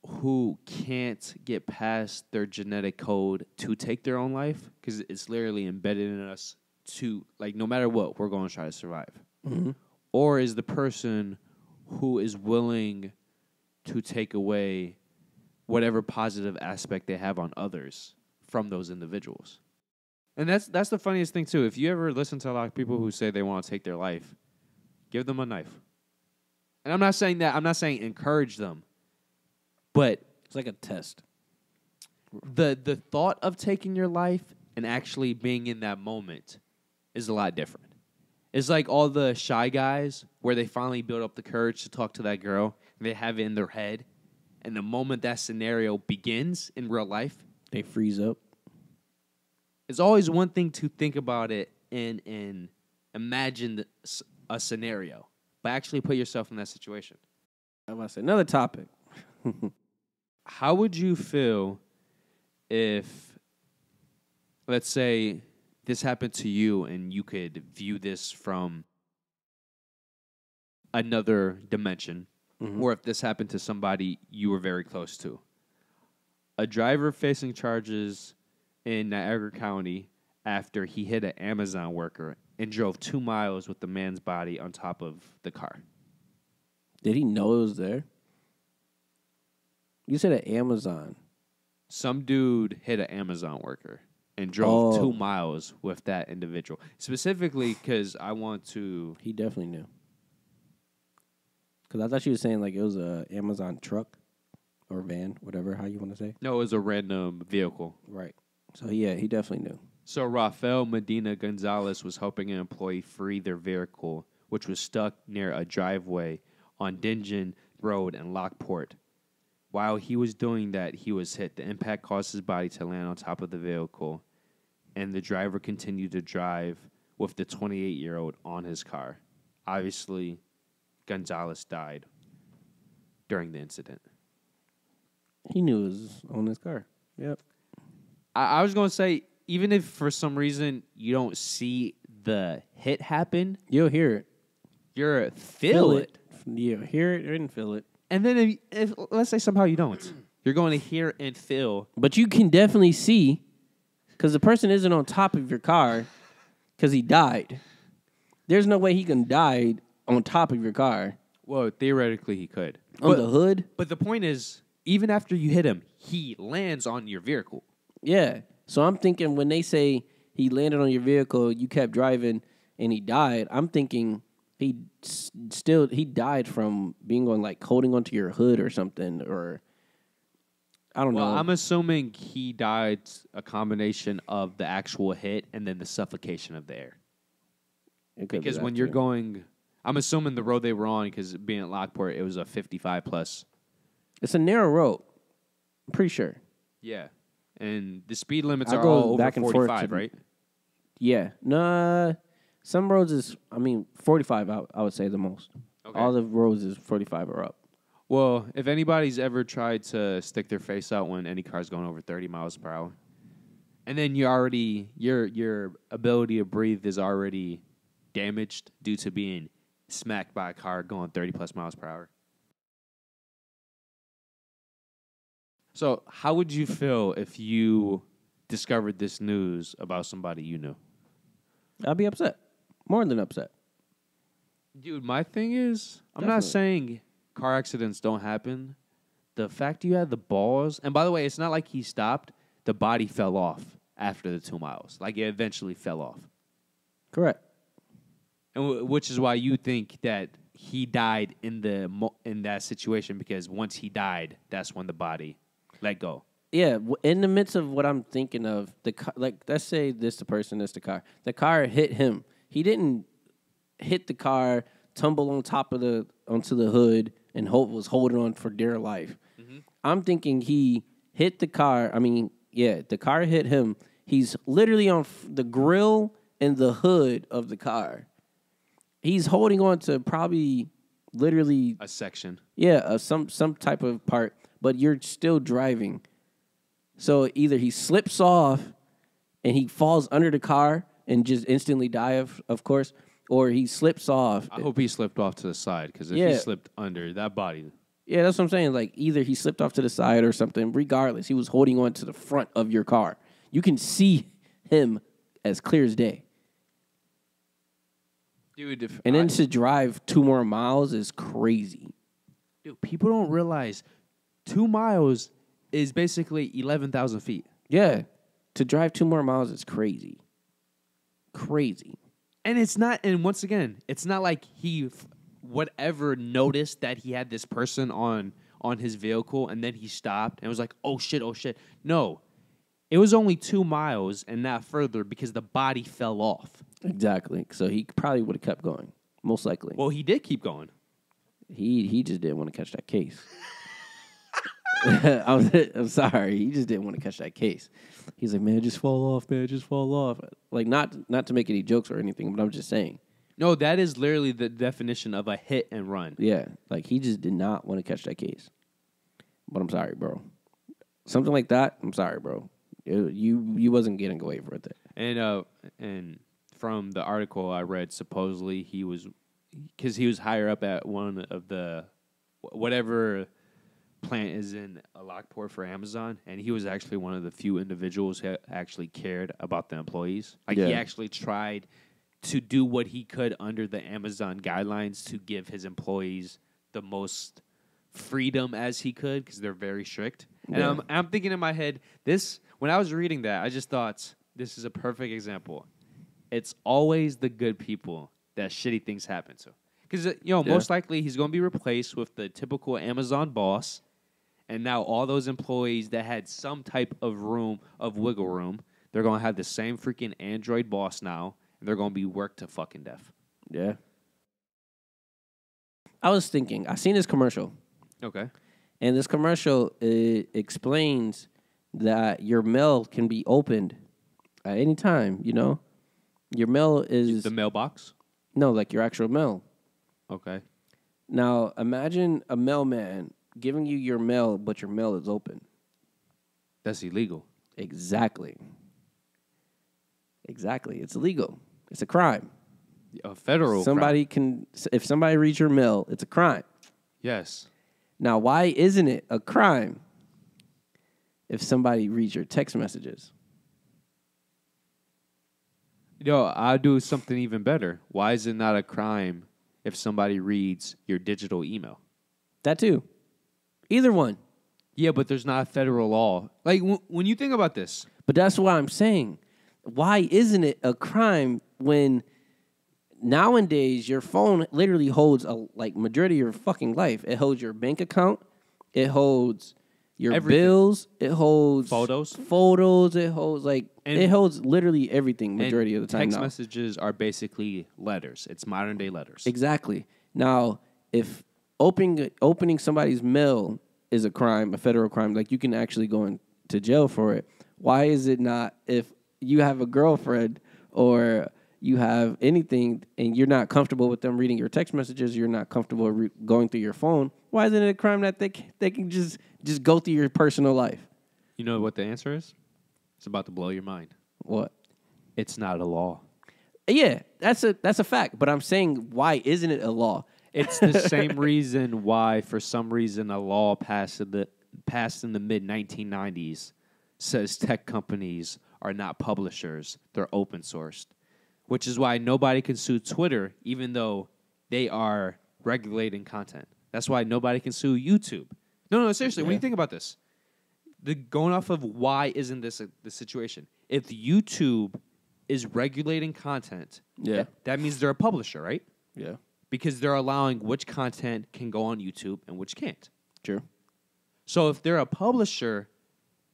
who can't get past their genetic code to take their own life? Because it's literally embedded in us to, like, no matter what, we're going to try to survive. Mm-hmm. Or is the person who is willing to take away whatever positive aspect they have on others from those individuals? And that's the funniest thing, too. If you ever listen to a lot of people who say they want to take their life, give them a knife. And I'm not saying encourage them, but It's like a test. the thought of taking your life and actually being in that moment is a lot different. It's like all the shy guys where they finally build up the courage to talk to that girl, and they have it in their head, and the moment that scenario begins in real life, they freeze up. It's always one thing to think about it and imagine a scenario, but actually put yourself in that situation. I'm about to say another topic. How would you feel if, let's say, this happened to you and you could view this from another dimension, or if this happened to somebody you were very close to? A driver facing charges in Niagara County after he hit an Amazon worker and drove 2 miles with the man's body on top of the car. Did he know it was there? You said an Amazon. Some dude hit an Amazon worker and drove 2 miles with that individual. Specifically because I want to... He definitely knew. Because I thought you were saying like it was a Amazon truck or van, whatever, how you want to say. No, it was a random vehicle. Right. So, yeah, he definitely knew. So Rafael Medina Gonzalez was helping an employee free their vehicle, which was stuck near a driveway on Dingen Road in Lockport. While he was doing that, he was hit. The impact caused his body to land on top of the vehicle, and the driver continued to drive with the 28-year-old on his car. Obviously, Gonzalez died during the incident. He knew it was on his car. Yep. I was going to say, even if for some reason you don't see the hit happen, You'll hear it. you're feel it. You'll hear it and feel it. And then if let's say somehow you don't, you're going to hear and feel. But you can definitely see, because the person isn't on top of your car because he died. There's no way he can die on top of your car. Well, theoretically he could. On the hood? But the point is, even after you hit him, he lands on your vehicle. Yeah. So I'm thinking when they say he landed on your vehicle, you kept driving, and he died, I'm thinking he died from being on, like, holding onto your hood or something, or I don't know. I'm assuming he died a combination of the actual hit and then the suffocation of the air. Because when you're going, I'm assuming the road they were on, because being at Lockport, it was a 55 plus. It's a narrow road. I'm pretty sure. Yeah. And the speed limits I are go all over back and forth 45, right? Yeah. Nah. Some roads is, 45, I would say the most. Okay. All the roads is 45 or up. Well, if anybody's ever tried to stick their face out when any car's going over 30 miles per hour, and then you already, your ability to breathe is already damaged due to being smacked by a car going 30 plus miles per hour. So how would you feel if you discovered this news about somebody you knew? I'd be upset. More than upset. Dude, my thing is, I'm Definitely. not saying car accidents don't happen. The fact you had the balls, and by the way, it's not like he stopped. The body fell off after the 2 miles. Like, it eventually fell off. Correct. And which is why you think that he died in that situation, because once he died, that's when the body let go. Yeah, in the midst of what I'm thinking of, let's say this the person, this the car. The car hit him. He didn't hit the car, tumble on top of onto the hood, and was holding on for dear life. Mm-hmm. I'm thinking he hit the car. The car hit him. He's literally on the grill and the hood of the car. He's holding on to probably literally a section. Yeah, some type of part, but you're still driving. So either he slips off and he falls under the car and just instantly die, of course, or he slips off. I hope he slipped off to the side, because if he slipped under, that body. Yeah, that's what I'm saying. Like, either he slipped off to the side or something. Regardless, he was holding on to the front of your car. You can see him as clear as day. Dude, and then to drive 2 more miles is crazy. Dude, people don't realize 2 miles is basically 11,000 feet. Yeah. To drive 2 more miles is crazy. Crazy. And it's not, and once again, it's not like he whatever noticed that he had this person on his vehicle and then he stopped and was like, oh shit. No. It was only 2 miles and not further because the body fell off. Exactly. So he probably would have kept going, most likely. Well, he did keep going. He just didn't want to catch that case. I'm sorry. He just didn't want to catch that case. He's like, man, just fall off, man. Just fall off. Like, not to make any jokes or anything, but I'm just saying. No, that is literally the definition of a hit and run. Yeah. Like, he just did not want to catch that case. But I'm sorry, bro. Something like that, I'm sorry, bro. You wasn't getting away with it. And from the article I read, supposedly because he was higher up at one of the whatever plant is in Lockport for Amazon, and he was actually one of the few individuals who actually cared about the employees. Like, he actually tried to do what he could under the Amazon guidelines to give his employees the most freedom as he could, because they're very strict. Yeah. And I'm thinking in my head, when I was reading that, I just thought, this is a perfect example. It's always the good people that shitty things happen to. Because, most likely he's going to be replaced with the typical Amazon boss, and now all those employees that had some type of wiggle room, they're going to have the same freaking Android boss now, and they're going to be worked to fucking death. Yeah. I was thinking, I seen this commercial, Okay. and this commercial explains that your mail can be opened at any time, you know? Your mail is... The mailbox? No, like your actual mail. Okay. Now, imagine a mailman giving you your mail, but your mail is open. That's illegal. Exactly. It's illegal. It's a crime. A federal Somebody can, if somebody reads your mail, it's a crime. Yes. Now, why isn't it a crime if somebody reads your text messages? Yo, I'll do something even better. Why is it not a crime if somebody reads your digital email? That too. Either one. Yeah, but there's not a federal law. Like, when you think about this. But that's what I'm saying. Why isn't it a crime when nowadays your phone literally holds majority of your fucking life? It holds your bank account. It holds your Everything. bills. It holds Photos. It holds it holds literally everything majority of the time. Text now. messages are basically letters. It's modern day letters. Exactly. Now, if opening somebody's mail is a crime, a federal crime, like you can actually go into jail for it. Why is it not if you have a girlfriend or you have anything and you're not comfortable with them reading your text messages, you're not comfortable going through your phone, why isn't it a crime that they can just go through your personal life? You know what the answer is? It's about to blow your mind. What? It's not a law. Yeah, that's a fact. But I'm saying, why isn't it a law? It's the same reason why, for some reason, a law passed in the mid-1990s says tech companies are not publishers. They're open sourced, which is why nobody can sue Twitter, even though they are regulating content. That's why nobody can sue YouTube. No, seriously, when you think about this, going off of why isn't this the situation? If YouTube is regulating content, that means they're a publisher, right? Yeah. Because they're allowing which content can go on YouTube and which can't. True. So if they're a publisher,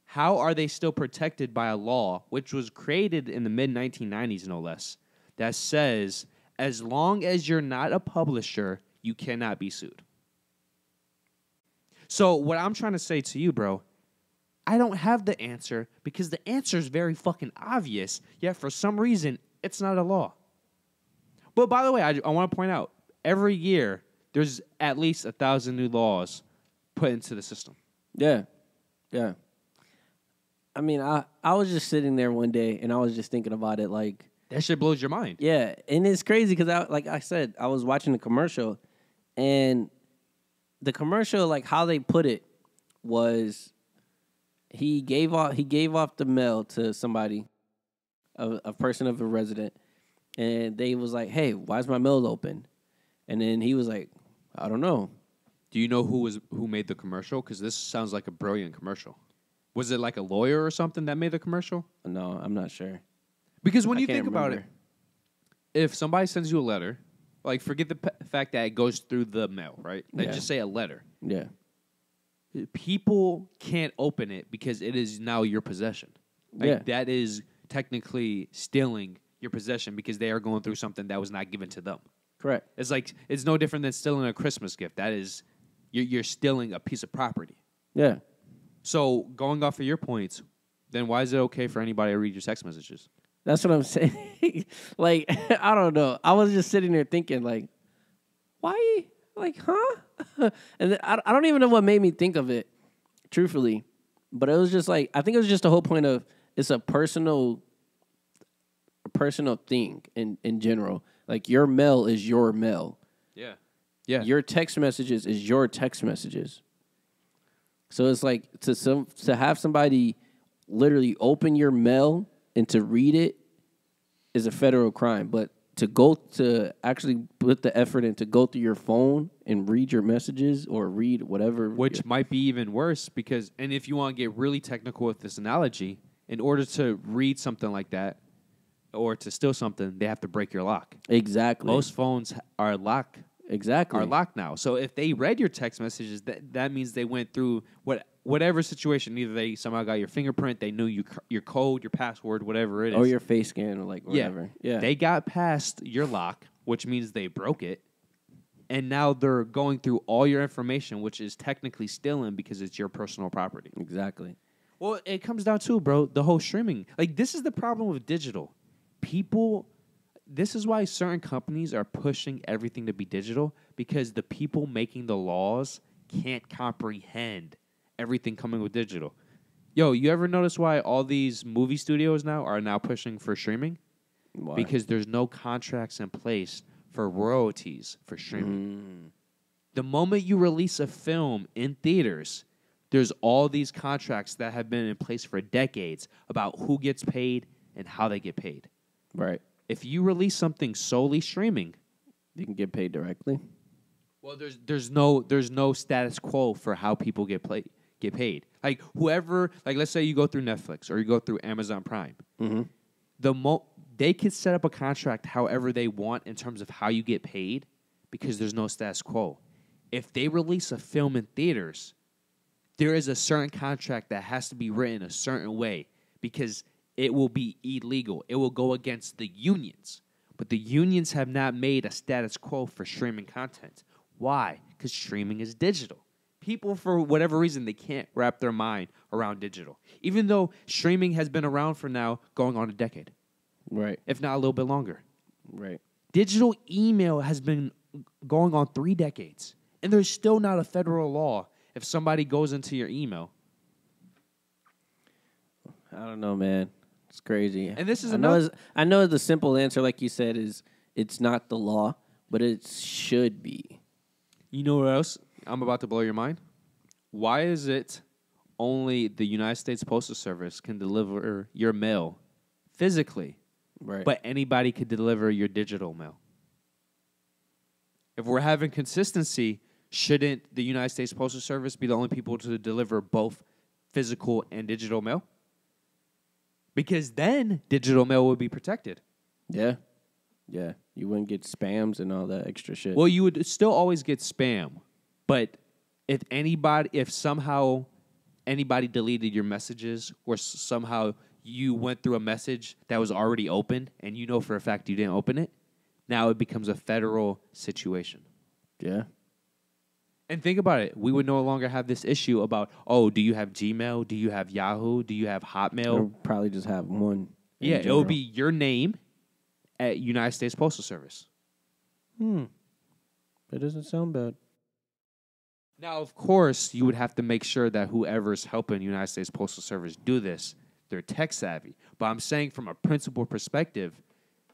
how are they still protected by a law, which was created in the mid-1990s, no less, that says as long as you're not a publisher, you cannot be sued? So what I'm trying to say to you, bro, I don't have the answer because the answer is very fucking obvious, yet for some reason, it's not a law. But by the way, I want to point out, every year, there's at least 1,000 new laws put into the system. Yeah. I mean, I was just sitting there one day, and I was just thinking about it, like... That shit blows your mind. Yeah, and it's crazy because, like I said, I was watching the commercial, and the commercial, like how they put it, was he gave off the mail to somebody, a person of a resident, and they was like, "Hey, why is my mail open?" And then he was like, "I don't know." Do you know who made the commercial? Because this sounds like a brilliant commercial. Was it like a lawyer or something that made the commercial? No, I'm not sure. Because when you think about it, if somebody sends you a letter, like forget the fact that it goes through the mail, right? Like just say a letter. Yeah. People can't open it because it is now your possession. Like that is technically stealing your possession because they are going through something that was not given to them. Correct. It's like it's no different than stealing a Christmas gift. That is, you're stealing a piece of property. Yeah. So going off of your points, then why is it okay for anybody to read your text messages? That's what I'm saying. Like, I don't know. I was just sitting there thinking, like, why? Like, huh? And then I don't even know what made me think of it, truthfully. But it was just like, I think it was just the whole point of it's a personal thing in general. Like, your mail is your mail. Yeah. Your text messages is your text messages. So it's like to have somebody literally open your mail and to read it is a federal crime. But to actually put the effort in to go through your phone and read your messages or read whatever. Which might be even worse because, and if you want to get really technical with this analogy, in order to read something like that or to steal something, they have to break your lock. Exactly. Most phones are locked. Exactly. Are locked now. So if they read your text messages, that means they went through whatever situation. Either they somehow got your fingerprint, they knew your code, your password, whatever it is. Or your face scan or like whatever. Yeah. They got past your lock, which means they broke it. And now they're going through all your information, which is technically stealing because it's your personal property. Exactly. Well, it comes down to, bro, the whole streaming. Like, this is the problem with digital. This is why certain companies are pushing everything to be digital, because the people making the laws can't comprehend everything coming with digital. Yo, you ever notice why all these movie studios are now pushing for streaming? Why? Because there's no contracts in place for royalties for streaming. The moment you release a film in theaters, there's all these contracts that have been in place for decades about who gets paid and how they get paid. Right. If you release something solely streaming, You can get paid directly. well, there's no status quo for how people get paid. Like whoever, like let's say you go through Netflix or you go through Amazon Prime, they could set up a contract however they want in terms of how you get paid, because there's no status quo. If they release a film in theaters, there is a certain contract that has to be written a certain way, because it will be illegal. It will go against the unions. But the unions have not made a status quo for streaming content. Why? Because streaming is digital. People, for whatever reason, they can't wrap their mind around digital. Even though streaming has been around for now going on a decade. Right. If not a little bit longer. Right. Digital email has been going on 3 decades. And there's still not a federal law if somebody goes into your email. I don't know, man. It's crazy. And this is I know the simple answer, like you said, is it's not the law, but it should be. You know what else? I'm about to blow your mind. Why is it only the United States Postal Service can deliver your mail physically, Right. but anybody could deliver your digital mail? If we're having consistency, shouldn't the United States Postal Service be the only people to deliver both physical and digital mail? Because then digital mail would be protected. Yeah. Yeah. You wouldn't get spams and all that extra shit. Well, you would still always get spam, but if somehow anybody deleted your messages, or somehow you went through a message that was already opened and you know for a fact you didn't open it, now it becomes a federal situation. Yeah. And think about it. We would no longer have this issue about, oh, do you have Gmail? Do you have Yahoo? Do you have Hotmail? They'll probably just have one. Yeah, it would be your name at United States Postal Service. That doesn't sound bad. Now, of course, you would have to make sure that whoever's helping United States Postal Service do this, they're tech savvy. But I'm saying from a principal perspective,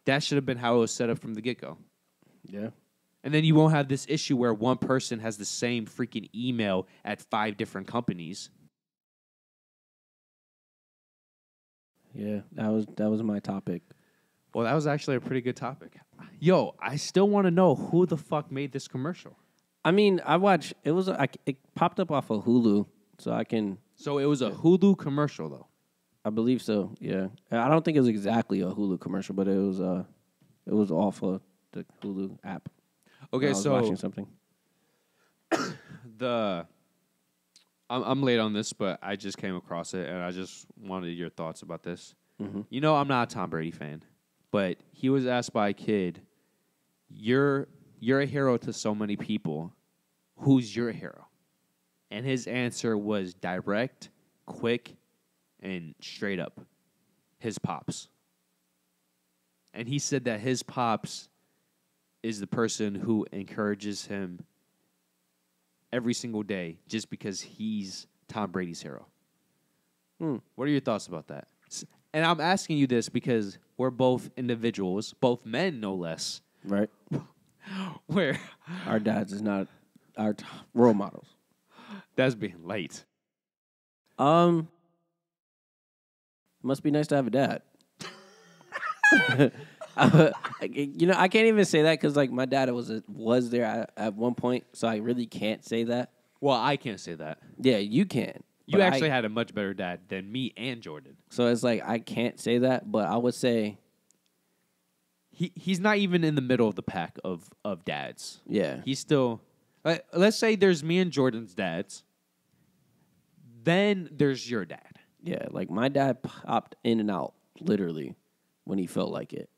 that should have been how it was set up from the get-go. Yeah. And then you won't have this issue where one person has the same freaking email at 5 different companies. Yeah, that was my topic. Well, that was actually a pretty good topic. Yo, I still want to know who the fuck made this commercial. I mean, it popped up off of Hulu, so I can. So it was a Hulu commercial, though. I believe so. Yeah, I don't think it was exactly a Hulu commercial, but it was off of the Hulu app. Okay, I was so watching something. I'm late on this, but I just came across it, and I just wanted your thoughts about this. Mm-hmm. You know, I'm not a Tom Brady fan, but he was asked by a kid, "You're a hero to so many people. Who's your hero?" And his answer was direct, quick, and straight up. His pops. And he said that his pops is the person who encourages him every single day just because he's Tom Brady's hero. What are your thoughts about that? And I'm asking you this because we're both individuals, both men no less. Right. Where Our dads is not our role models. that's being late. Must be nice to have a dad. You know, I can't even say that because like my dad was there at one point, so I really can't say that. Well, I can't say that. Yeah, you can. You but actually had a much better dad than me and Jordan. So it's like I can't say that, but I would say He's not even in the middle of the pack of dads. yeah. He's still, let's say there's me and Jordan's dads. Then there's your dad. Yeah, like my dad popped in and out literally when he felt like it.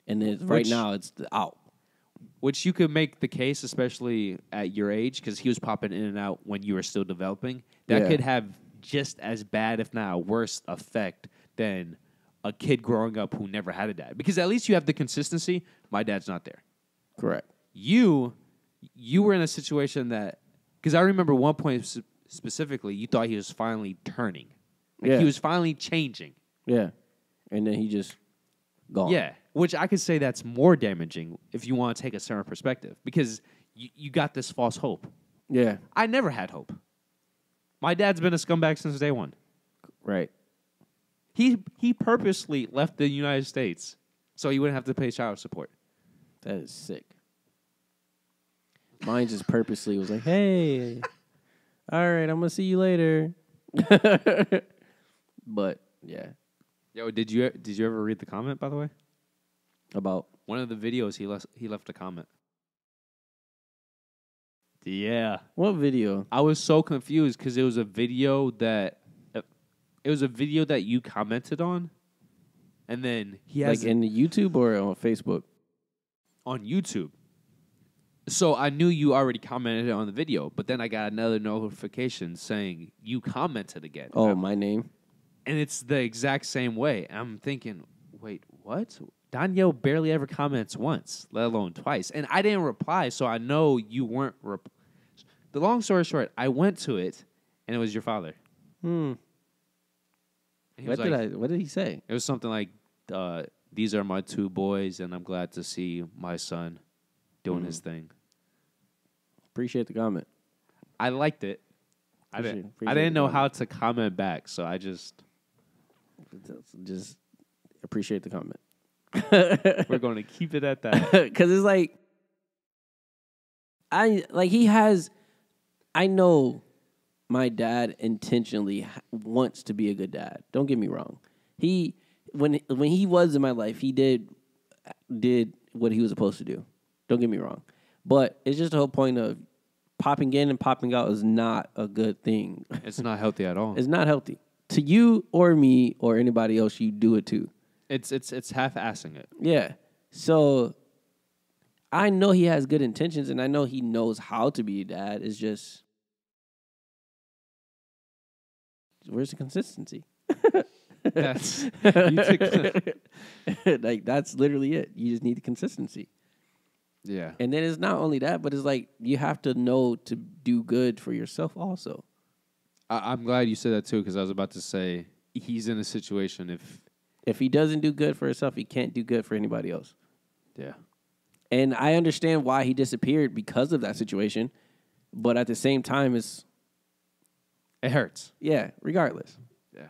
And right now it's out. which you could make the case, especially at your age, because he was popping in and out when you were still developing. That could have just as bad, if not a worse, effect than a kid growing up who never had a dad. Because at least you have the consistency. My dad's not there. Correct. You were in a situation that, because I remember one point specifically, you thought he was finally turning. Like he was finally changing. Yeah. And then he just gone. Yeah, which I could say that's more damaging if you want to take a certain perspective, because you got this false hope. Yeah. I never had hope. My dad's been a scumbag since day one. Right. He purposely left the United States so he wouldn't have to pay child support. That is sick. Mine just purposely was like, hey, all right, I'm going to see you later. But, yeah. Yo, did you ever read the comment, by the way? About? One of the videos, he left a comment. Yeah. What video? I was so confused because it was a video that you commented on, and then he has like in YouTube or on Facebook? On YouTube. So I knew you already commented on the video, but then I got another notification saying you commented again. Oh, my name? And it's the exact same way. I'm thinking, wait, what? Donyhal barely ever comments once, let alone twice. And I didn't reply, so I know you weren't. The long story short, I went to it, and it was your father. What did he say? It was something like, these are my two boys, and I'm glad to see my son doing his thing. Appreciate the comment. I liked it. I didn't know how to comment back, so I just appreciate the comment. We're going to keep it at that. Because it's like, I know my dad intentionally wants to be a good dad. Don't get me wrong. When he was in my life, he did what he was supposed to do. Don't get me wrong. But it's just the whole point of popping in and popping out is not a good thing. It's not healthy at all. It's not healthy. To you or me or anybody else you do it to. It's half-assing it. Yeah. So I know he has good intentions, and I know he knows how to be a dad. It's just, where's the consistency? That's like, that's literally it. You just need the consistency. Yeah. And then it's not only that, but it's like you have to know to do good for yourself also. I'm glad you said that too, because I was about to say he's in a situation if he doesn't do good for himself, he can't do good for anybody else. Yeah. And I understand why he disappeared because of that situation, but at the same time, it hurts. Yeah, regardless. Yeah.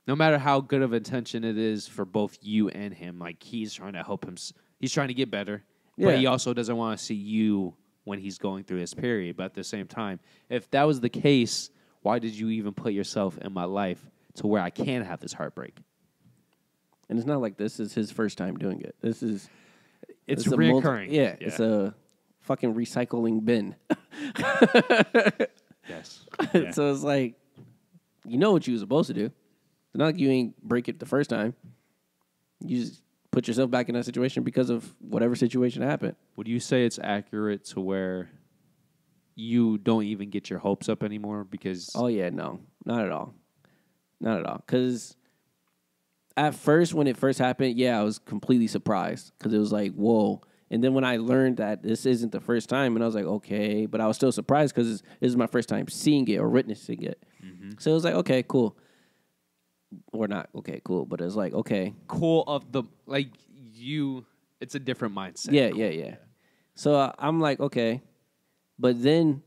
No matter how good of intention it is for both you and him, like he's trying to help him. He's trying to get better, but he also doesn't want to see you when he's going through this period. But at the same time, if that was the case, why did you even put yourself in my life to where I can have this heartbreak? And it's not like this is his first time doing it. It's reoccurring. It's a fucking recycling bin. Yes. Yeah. So it's like, you know what you were supposed to do. It's not like you ain't break it the first time. You just put yourself back in that situation because of whatever situation happened. Would you say it's accurate to where you don't even get your hopes up anymore because... Oh, yeah, no. Not at all. Not at all. Because at first, when it first happened, yeah, I was completely surprised because it was like, whoa. And then when I learned that this isn't the first time, and I was like, okay. But I was still surprised because this is my first time seeing it or witnessing it. Mm-hmm. So it was like, okay, cool. Or not, okay, cool. But it was like, okay. Cool of the, like, you, it's a different mindset. Yeah, cool. yeah. So I'm like, okay. But then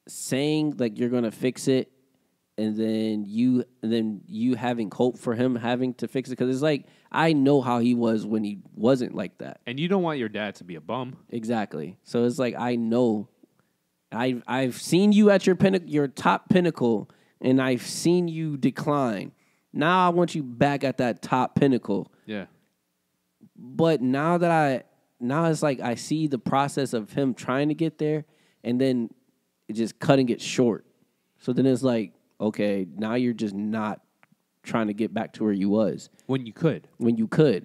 saying, like, you're going to fix it, and then you having hope for him having to fix it. Because it's like, I know how he was when he wasn't like that. And you don't want your dad to be a bum. Exactly. So it's like, I know. I've seen you at your top pinnacle, and I've seen you decline. Now I want you back at that top pinnacle. Yeah. But now it's like I see the process of him trying to get there, and then just cutting it short. So then it's like, okay, now you're just not trying to get back to where you was when you could.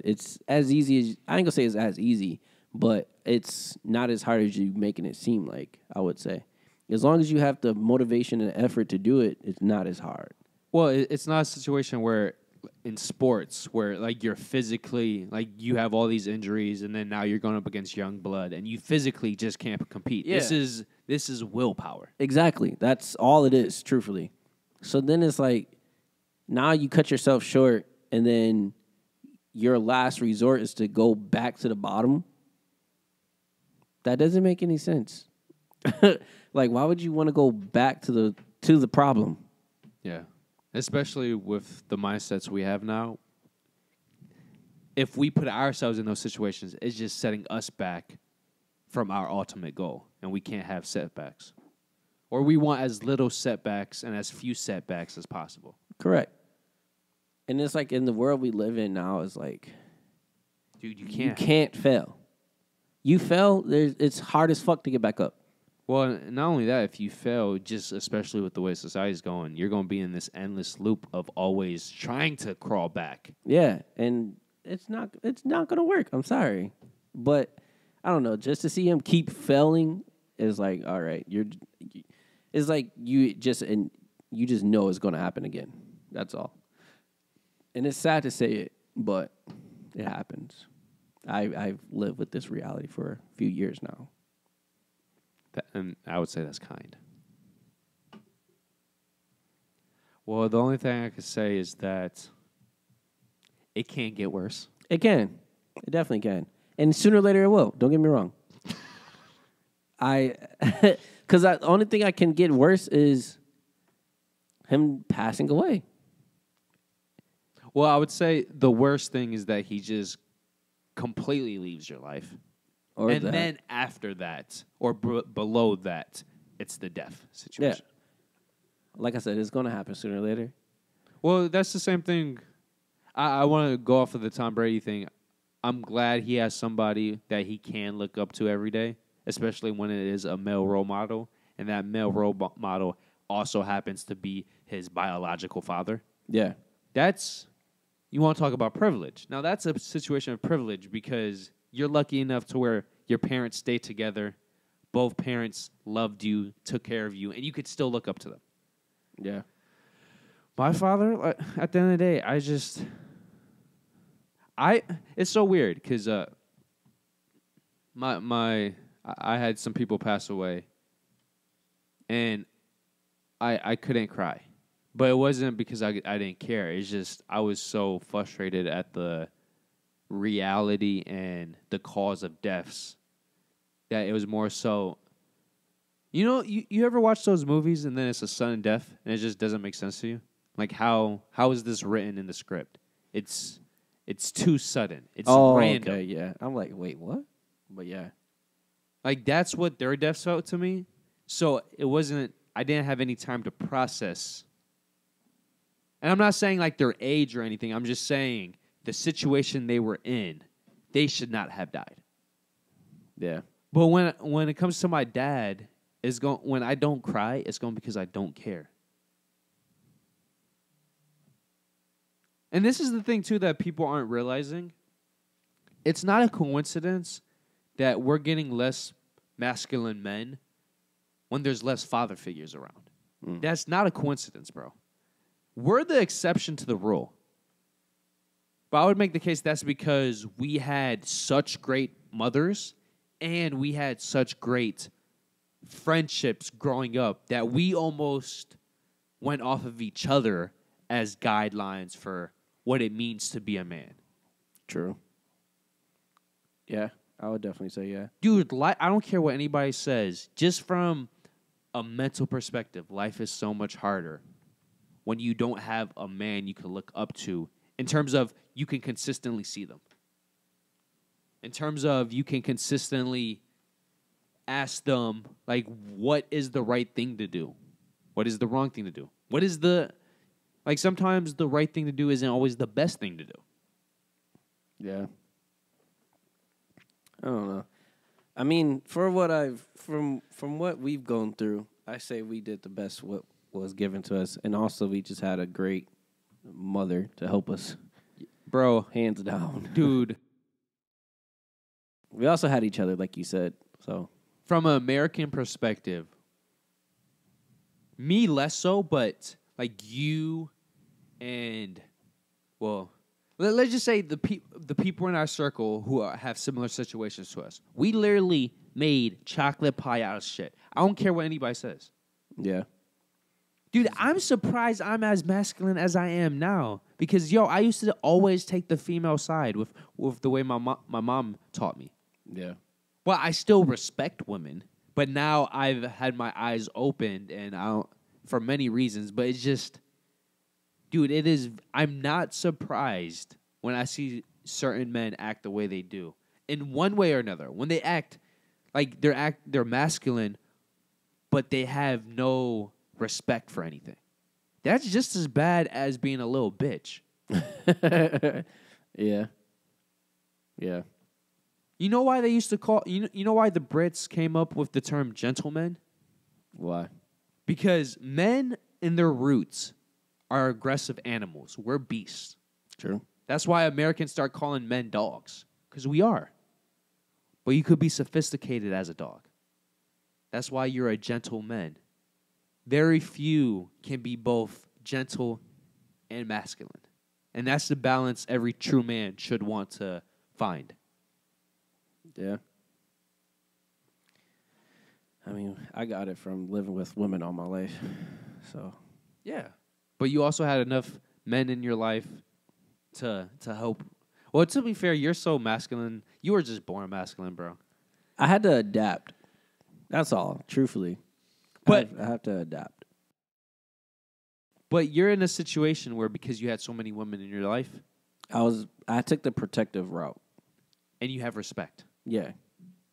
It's as easy as, I ain't gonna say it's as easy, but it's not as hard as you making it seem like, I would say. As long as you have the motivation and effort to do it, it's not as hard. Well, it's not a situation where in sports where like you're physically like you have all these injuries and then now you're going up against young blood and you physically just can't compete. Yeah. This is willpower. Exactly. That's all it is, truthfully. So then it's like now you cut yourself short and then your last resort is to go back to the bottom. That doesn't make any sense. Like, why would you want to go back to the problem? Yeah. Especially with the mindsets we have now. If we put ourselves in those situations, it's just setting us back from our ultimate goal, and we can't have setbacks. Or we want as little setbacks and as few setbacks as possible. Correct. And it's like in the world we live in now, it's like, dude, you can't fail. You fail, it's hard as fuck to get back up. Well, not only that, if you fail, just especially with the way society's going, you're going to be in this endless loop of always trying to crawl back. Yeah, and it's not going to work. I'm sorry. But I don't know, just to see him keep failing is like, all right, it's like you just know it's going to happen again. That's all. And it's sad to say it, but it happens. I've lived with this reality for a few years now. And I would say that's kind. Well, the only thing I could say is that it can get worse. It can. It definitely can. And sooner or later it will. Don't get me wrong. Because the only thing I can get worse is him passing away. Well, I would say the worst thing is that he just completely leaves your life. And then after that, or below that, it's the death situation. Yeah. Like I said, it's going to happen sooner or later. Well, that's the same thing. I want to go off of the Tom Brady thing. I'm glad he has somebody that he can look up to every day, especially when it is a male role model. And that male role model also happens to be his biological father. Yeah. You want to talk about privilege. Now, that's a situation of privilege because you're lucky enough to where your parents stayed together, both parents loved you, took care of you, and you could still look up to them. Yeah. My father, at the end of the day, it's so weird because I had some people pass away, and I couldn't cry. But it wasn't because I didn't care. It's just I was so frustrated at the reality and the cause of deaths that it was more so. You know, you ever watch those movies and then it's a sudden death and it just doesn't make sense to you? Like how is this written in the script? It's too sudden. It's random. Okay, yeah. I'm like, wait, what? But yeah. Like that's what their deaths felt to me. So it wasn't. I didn't have any time to process. And I'm not saying like their age or anything. I'm just saying the situation they were in, they should not have died. Yeah. But when it comes to my dad, when I don't cry, it's going because I don't care. And this is the thing too that people aren't realizing. It's not a coincidence that we're getting less masculine men when there's less father figures around. That's not a coincidence, bro. We're the exception to the rule. But I would make the case that's because we had such great mothers and we had such great friendships growing up that we almost went off of each other as guidelines for what it means to be a man. True. Yeah, I would definitely say yeah. Dude, I don't care what anybody says. Just from a mental perspective, life is so much harder when you don't have a man you can look up to in terms of you can consistently see them. In terms of you can consistently ask them, like, what is the right thing to do? What is the wrong thing to do? What is sometimes the right thing to do isn't always the best thing to do. Yeah. I don't know. I mean, for what from what we've gone through, I say we did the best what was given to us, and also we just had a great mother to help us. Bro, Hands down. dude. We also had each other, like you said. So From an American perspective, me less so, but like you and, well, let's just say the people in our circle who have similar situations to us. We literally made chocolate pie out of shit. I don't care what anybody says. yeah. Dude, I'm surprised I'm as masculine as I am now. Because, I used to always take the female side with the way my mom taught me. Yeah. Well, I still respect women, but now I've had my eyes opened, and I don't, for many reasons, but it's just, dude, I'm not surprised when I see certain men act the way they do. In one way or another. When they act like they're masculine, but they have no respect for anything. That's just as bad as being a little bitch. Yeah. Yeah. You know why they used to call you know why the Brits came up with the term gentlemen? Why? Because men in their roots are aggressive animals. We're beasts. True. That's why Americans start calling men dogs. Because we are. But you could be sophisticated as a dog. That's why you're a gentleman. Very few can be both gentle and masculine. And that's the balance every true man should want to find. Yeah. I mean, I got it from living with women all my life. So, yeah. But you also had enough men in your life to help. Well, to be fair, you're so masculine. You were just born masculine, bro. I had to adapt. That's all, truthfully. But I have to adapt. But you're in a situation where because you had so many women in your life, I took the protective route. And you have respect. Yeah.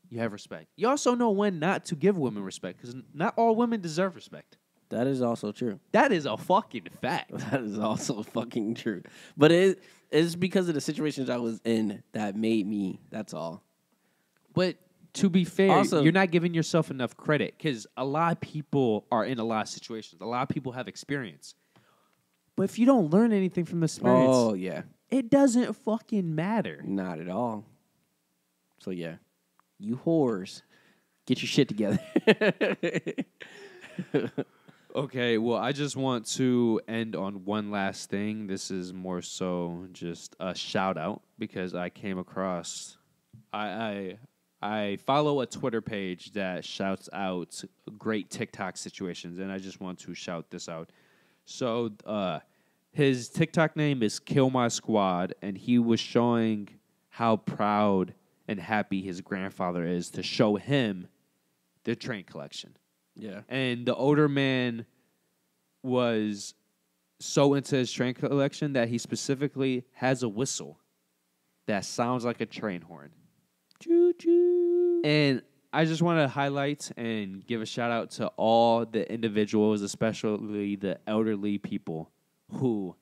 You have respect. You also know when not to give women respect because not all women deserve respect. That is also true. That is a fucking fact. That is also fucking true. But it's because of the situations I was in that made me, that's all. But to be fair, also, you're not giving yourself enough credit because a lot of people are in a lot of situations. A lot of people have experience. But if you don't learn anything from the experience, oh, yeah, it doesn't fucking matter. Not at all. So, yeah, you whores, get your shit together. Okay, well, I just want to end on one last thing. This is more so just a shout out because I came across I follow a Twitter page that shouts out great TikTok situations, and I just want to shout this out. So his TikTok name is Kill My Squad, and he was showing how proud and happy his grandfather is to show him the train collection. Yeah. And the older man was so into his train collection that he specifically has a whistle that sounds like a train horn. Choo-choo. And I just want to highlight and give a shout out to all the individuals, especially the elderly people who,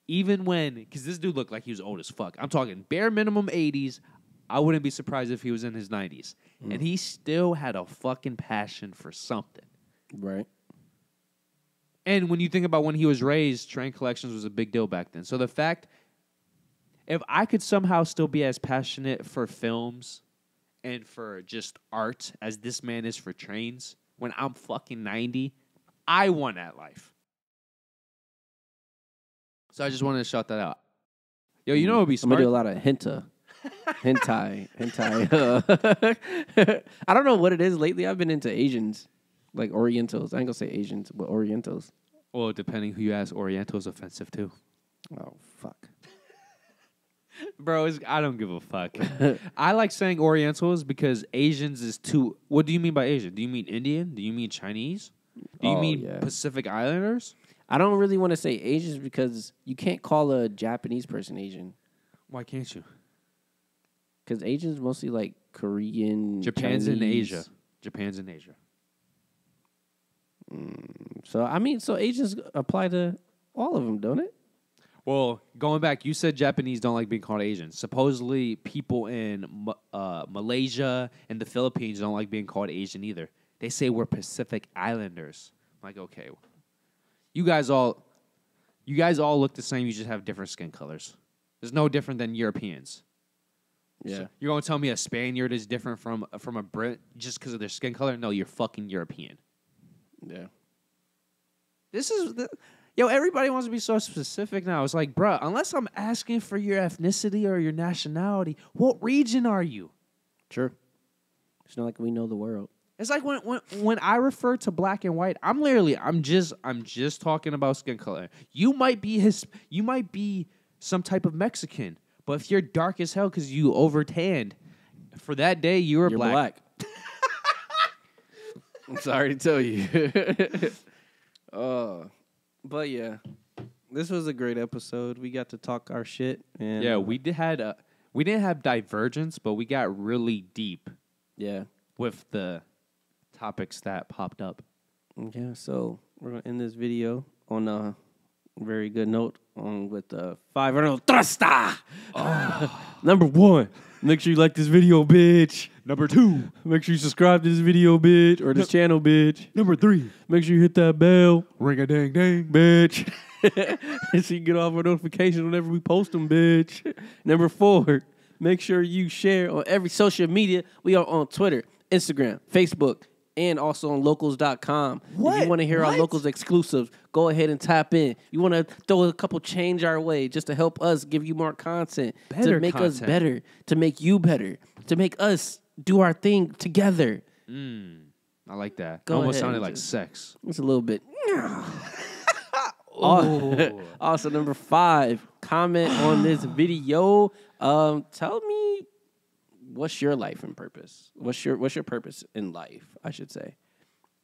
even when, because this dude looked like he was old as fuck. I'm talking bare minimum 80s. I wouldn't be surprised if he was in his 90s. And he still had a fucking passion for something. Right. And when you think about when he was raised, train collections was a big deal back then. So the fact, if I could somehow still be as passionate for films and for just art as this man is for trains, when I'm fucking 90, I want that life. So I just wanted to shout that out. Yo, you know what would be smart? I'm going to do a lot of hentai. I don't know what it is lately. I've been into Asians, like Orientals. I ain't going to say Asians, but Orientals. Well, depending who you ask, Oriental is offensive too. Oh, fuck. Bro, I don't give a fuck. I like saying Orientals because Asians is too... What do you mean by Asian? Do you mean Indian? Do you mean Chinese? Do you mean Pacific Islanders? I don't really want to say Asians because you can't call a Japanese person Asian. Why can't you? Because Asians mostly like Korean, Japan's Chinese. in Asia. Japan's in Asia. So, I mean, so Asians apply to all of them, don't it? Well, going back, you said Japanese don't like being called Asian. Supposedly, people in Malaysia and the Philippines don't like being called Asian either. They say we're Pacific Islanders. I'm like, okay. You guys all... You guys all look the same. You just have different skin colors. It's no different than Europeans. Yeah. So you're going to tell me a Spaniard is different from a Brit just because of their skin color? No, you're fucking European. Yeah. Yo, everybody wants to be so specific now. It's like, bruh, unless I'm asking for your ethnicity or your nationality, what region are you? True. It's not like we know the world. It's like when I refer to black and white, I'm just talking about skin color. You might be some type of Mexican, but if you're dark as hell because you over-tanned, for that day you're black. I'm sorry to tell you. But yeah, this was a great episode. We got to talk our shit. And Yeah, we didn't have divergence, but we got really deep. Yeah. With the topics that popped up. Yeah, so we're gonna end this video on a very good note with the 5 thruster. Number 1, make sure you like this video, bitch. Number 2, make sure you subscribe to this video, bitch, or this channel, bitch. Number 3, make sure you hit that bell. Ring a dang dang, bitch. So you get all of our notifications whenever we post them, bitch. Number 4, make sure you share on every social media. We are on Twitter, Instagram, Facebook, and also on locals.com. What? If you want to hear our locals exclusives, go ahead and tap in. You want to throw a couple change our way just to help us give you more content, to make us better, to make you better, to make us do our thing together. I like that. Almost sounded like sex. It's a little bit. Also, number 5, comment on this video. Tell me, what's your life and purpose? What's your purpose in life, I should say.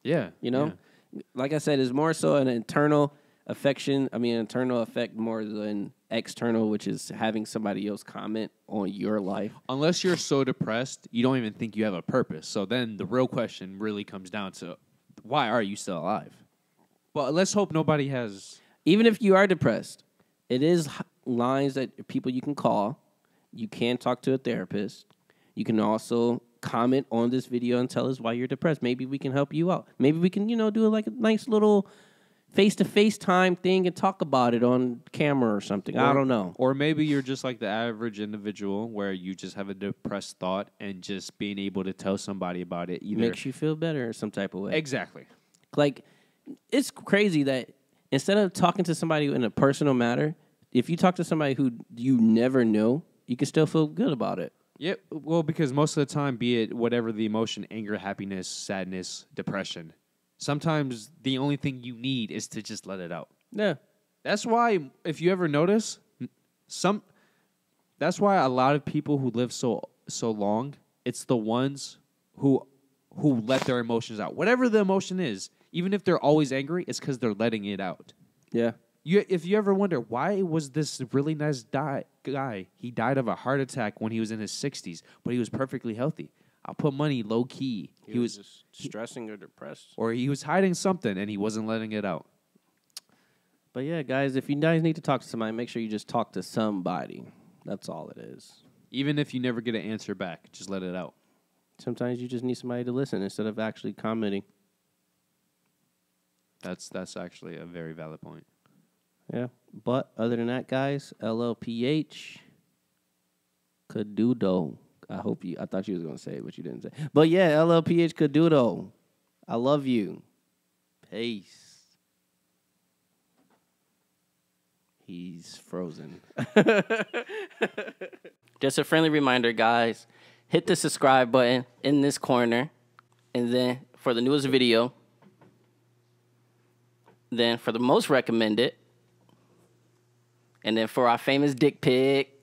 Yeah. You know? Yeah. Like I said, it's more so an internal internal effect more than external, which is having somebody else comment on your life. Unless you're so depressed, you don't even think you have a purpose. So then the real question really comes down to, why are you still alive? But let's hope nobody has... Even if you are depressed, it is lines that people you can call. You can talk to a therapist. You can also comment on this video and tell us why you're depressed. Maybe we can help you out. Maybe we can, do like a nice little face-to-face time thing and talk about it on camera or something. I don't know. Or maybe you're just like the average individual where you just have a depressed thought and just being able to tell somebody about it either makes you feel better in some type of way. Exactly. Like, it's crazy that instead of talking to somebody in a personal matter, if you talk to somebody who you never know, you can still feel good about it. Yeah, well, because most of the time, be it whatever the emotion, anger, happiness, sadness, depression, sometimes the only thing you need is to just let it out. Yeah. That's why, if you ever notice, that's why a lot of people who live so long, it's the ones who let their emotions out. Whatever the emotion is, even if they're always angry, it's because they're letting it out. Yeah. If you ever wonder, why was this really nice guy, he died of a heart attack when he was in his 60s, but he was perfectly healthy. I'll put money low-key. He was just stressing or depressed. Or he was hiding something, and he wasn't letting it out. But yeah, guys, if you guys need to talk to somebody, make sure you just talk to somebody. That's all it is. Even if you never get an answer back, just let it out. Sometimes you just need somebody to listen instead of actually commenting. That's actually a very valid point. Yeah. But other than that, guys, LLPH, Cadudo. I thought you was going to say it, but you didn't say. But yeah, LLPH, Cadudo. I love you. Peace. He's frozen. Just a friendly reminder, guys. Hit the subscribe button in this corner. And then for the newest video. Then for the most recommended. And then for our famous dick pic.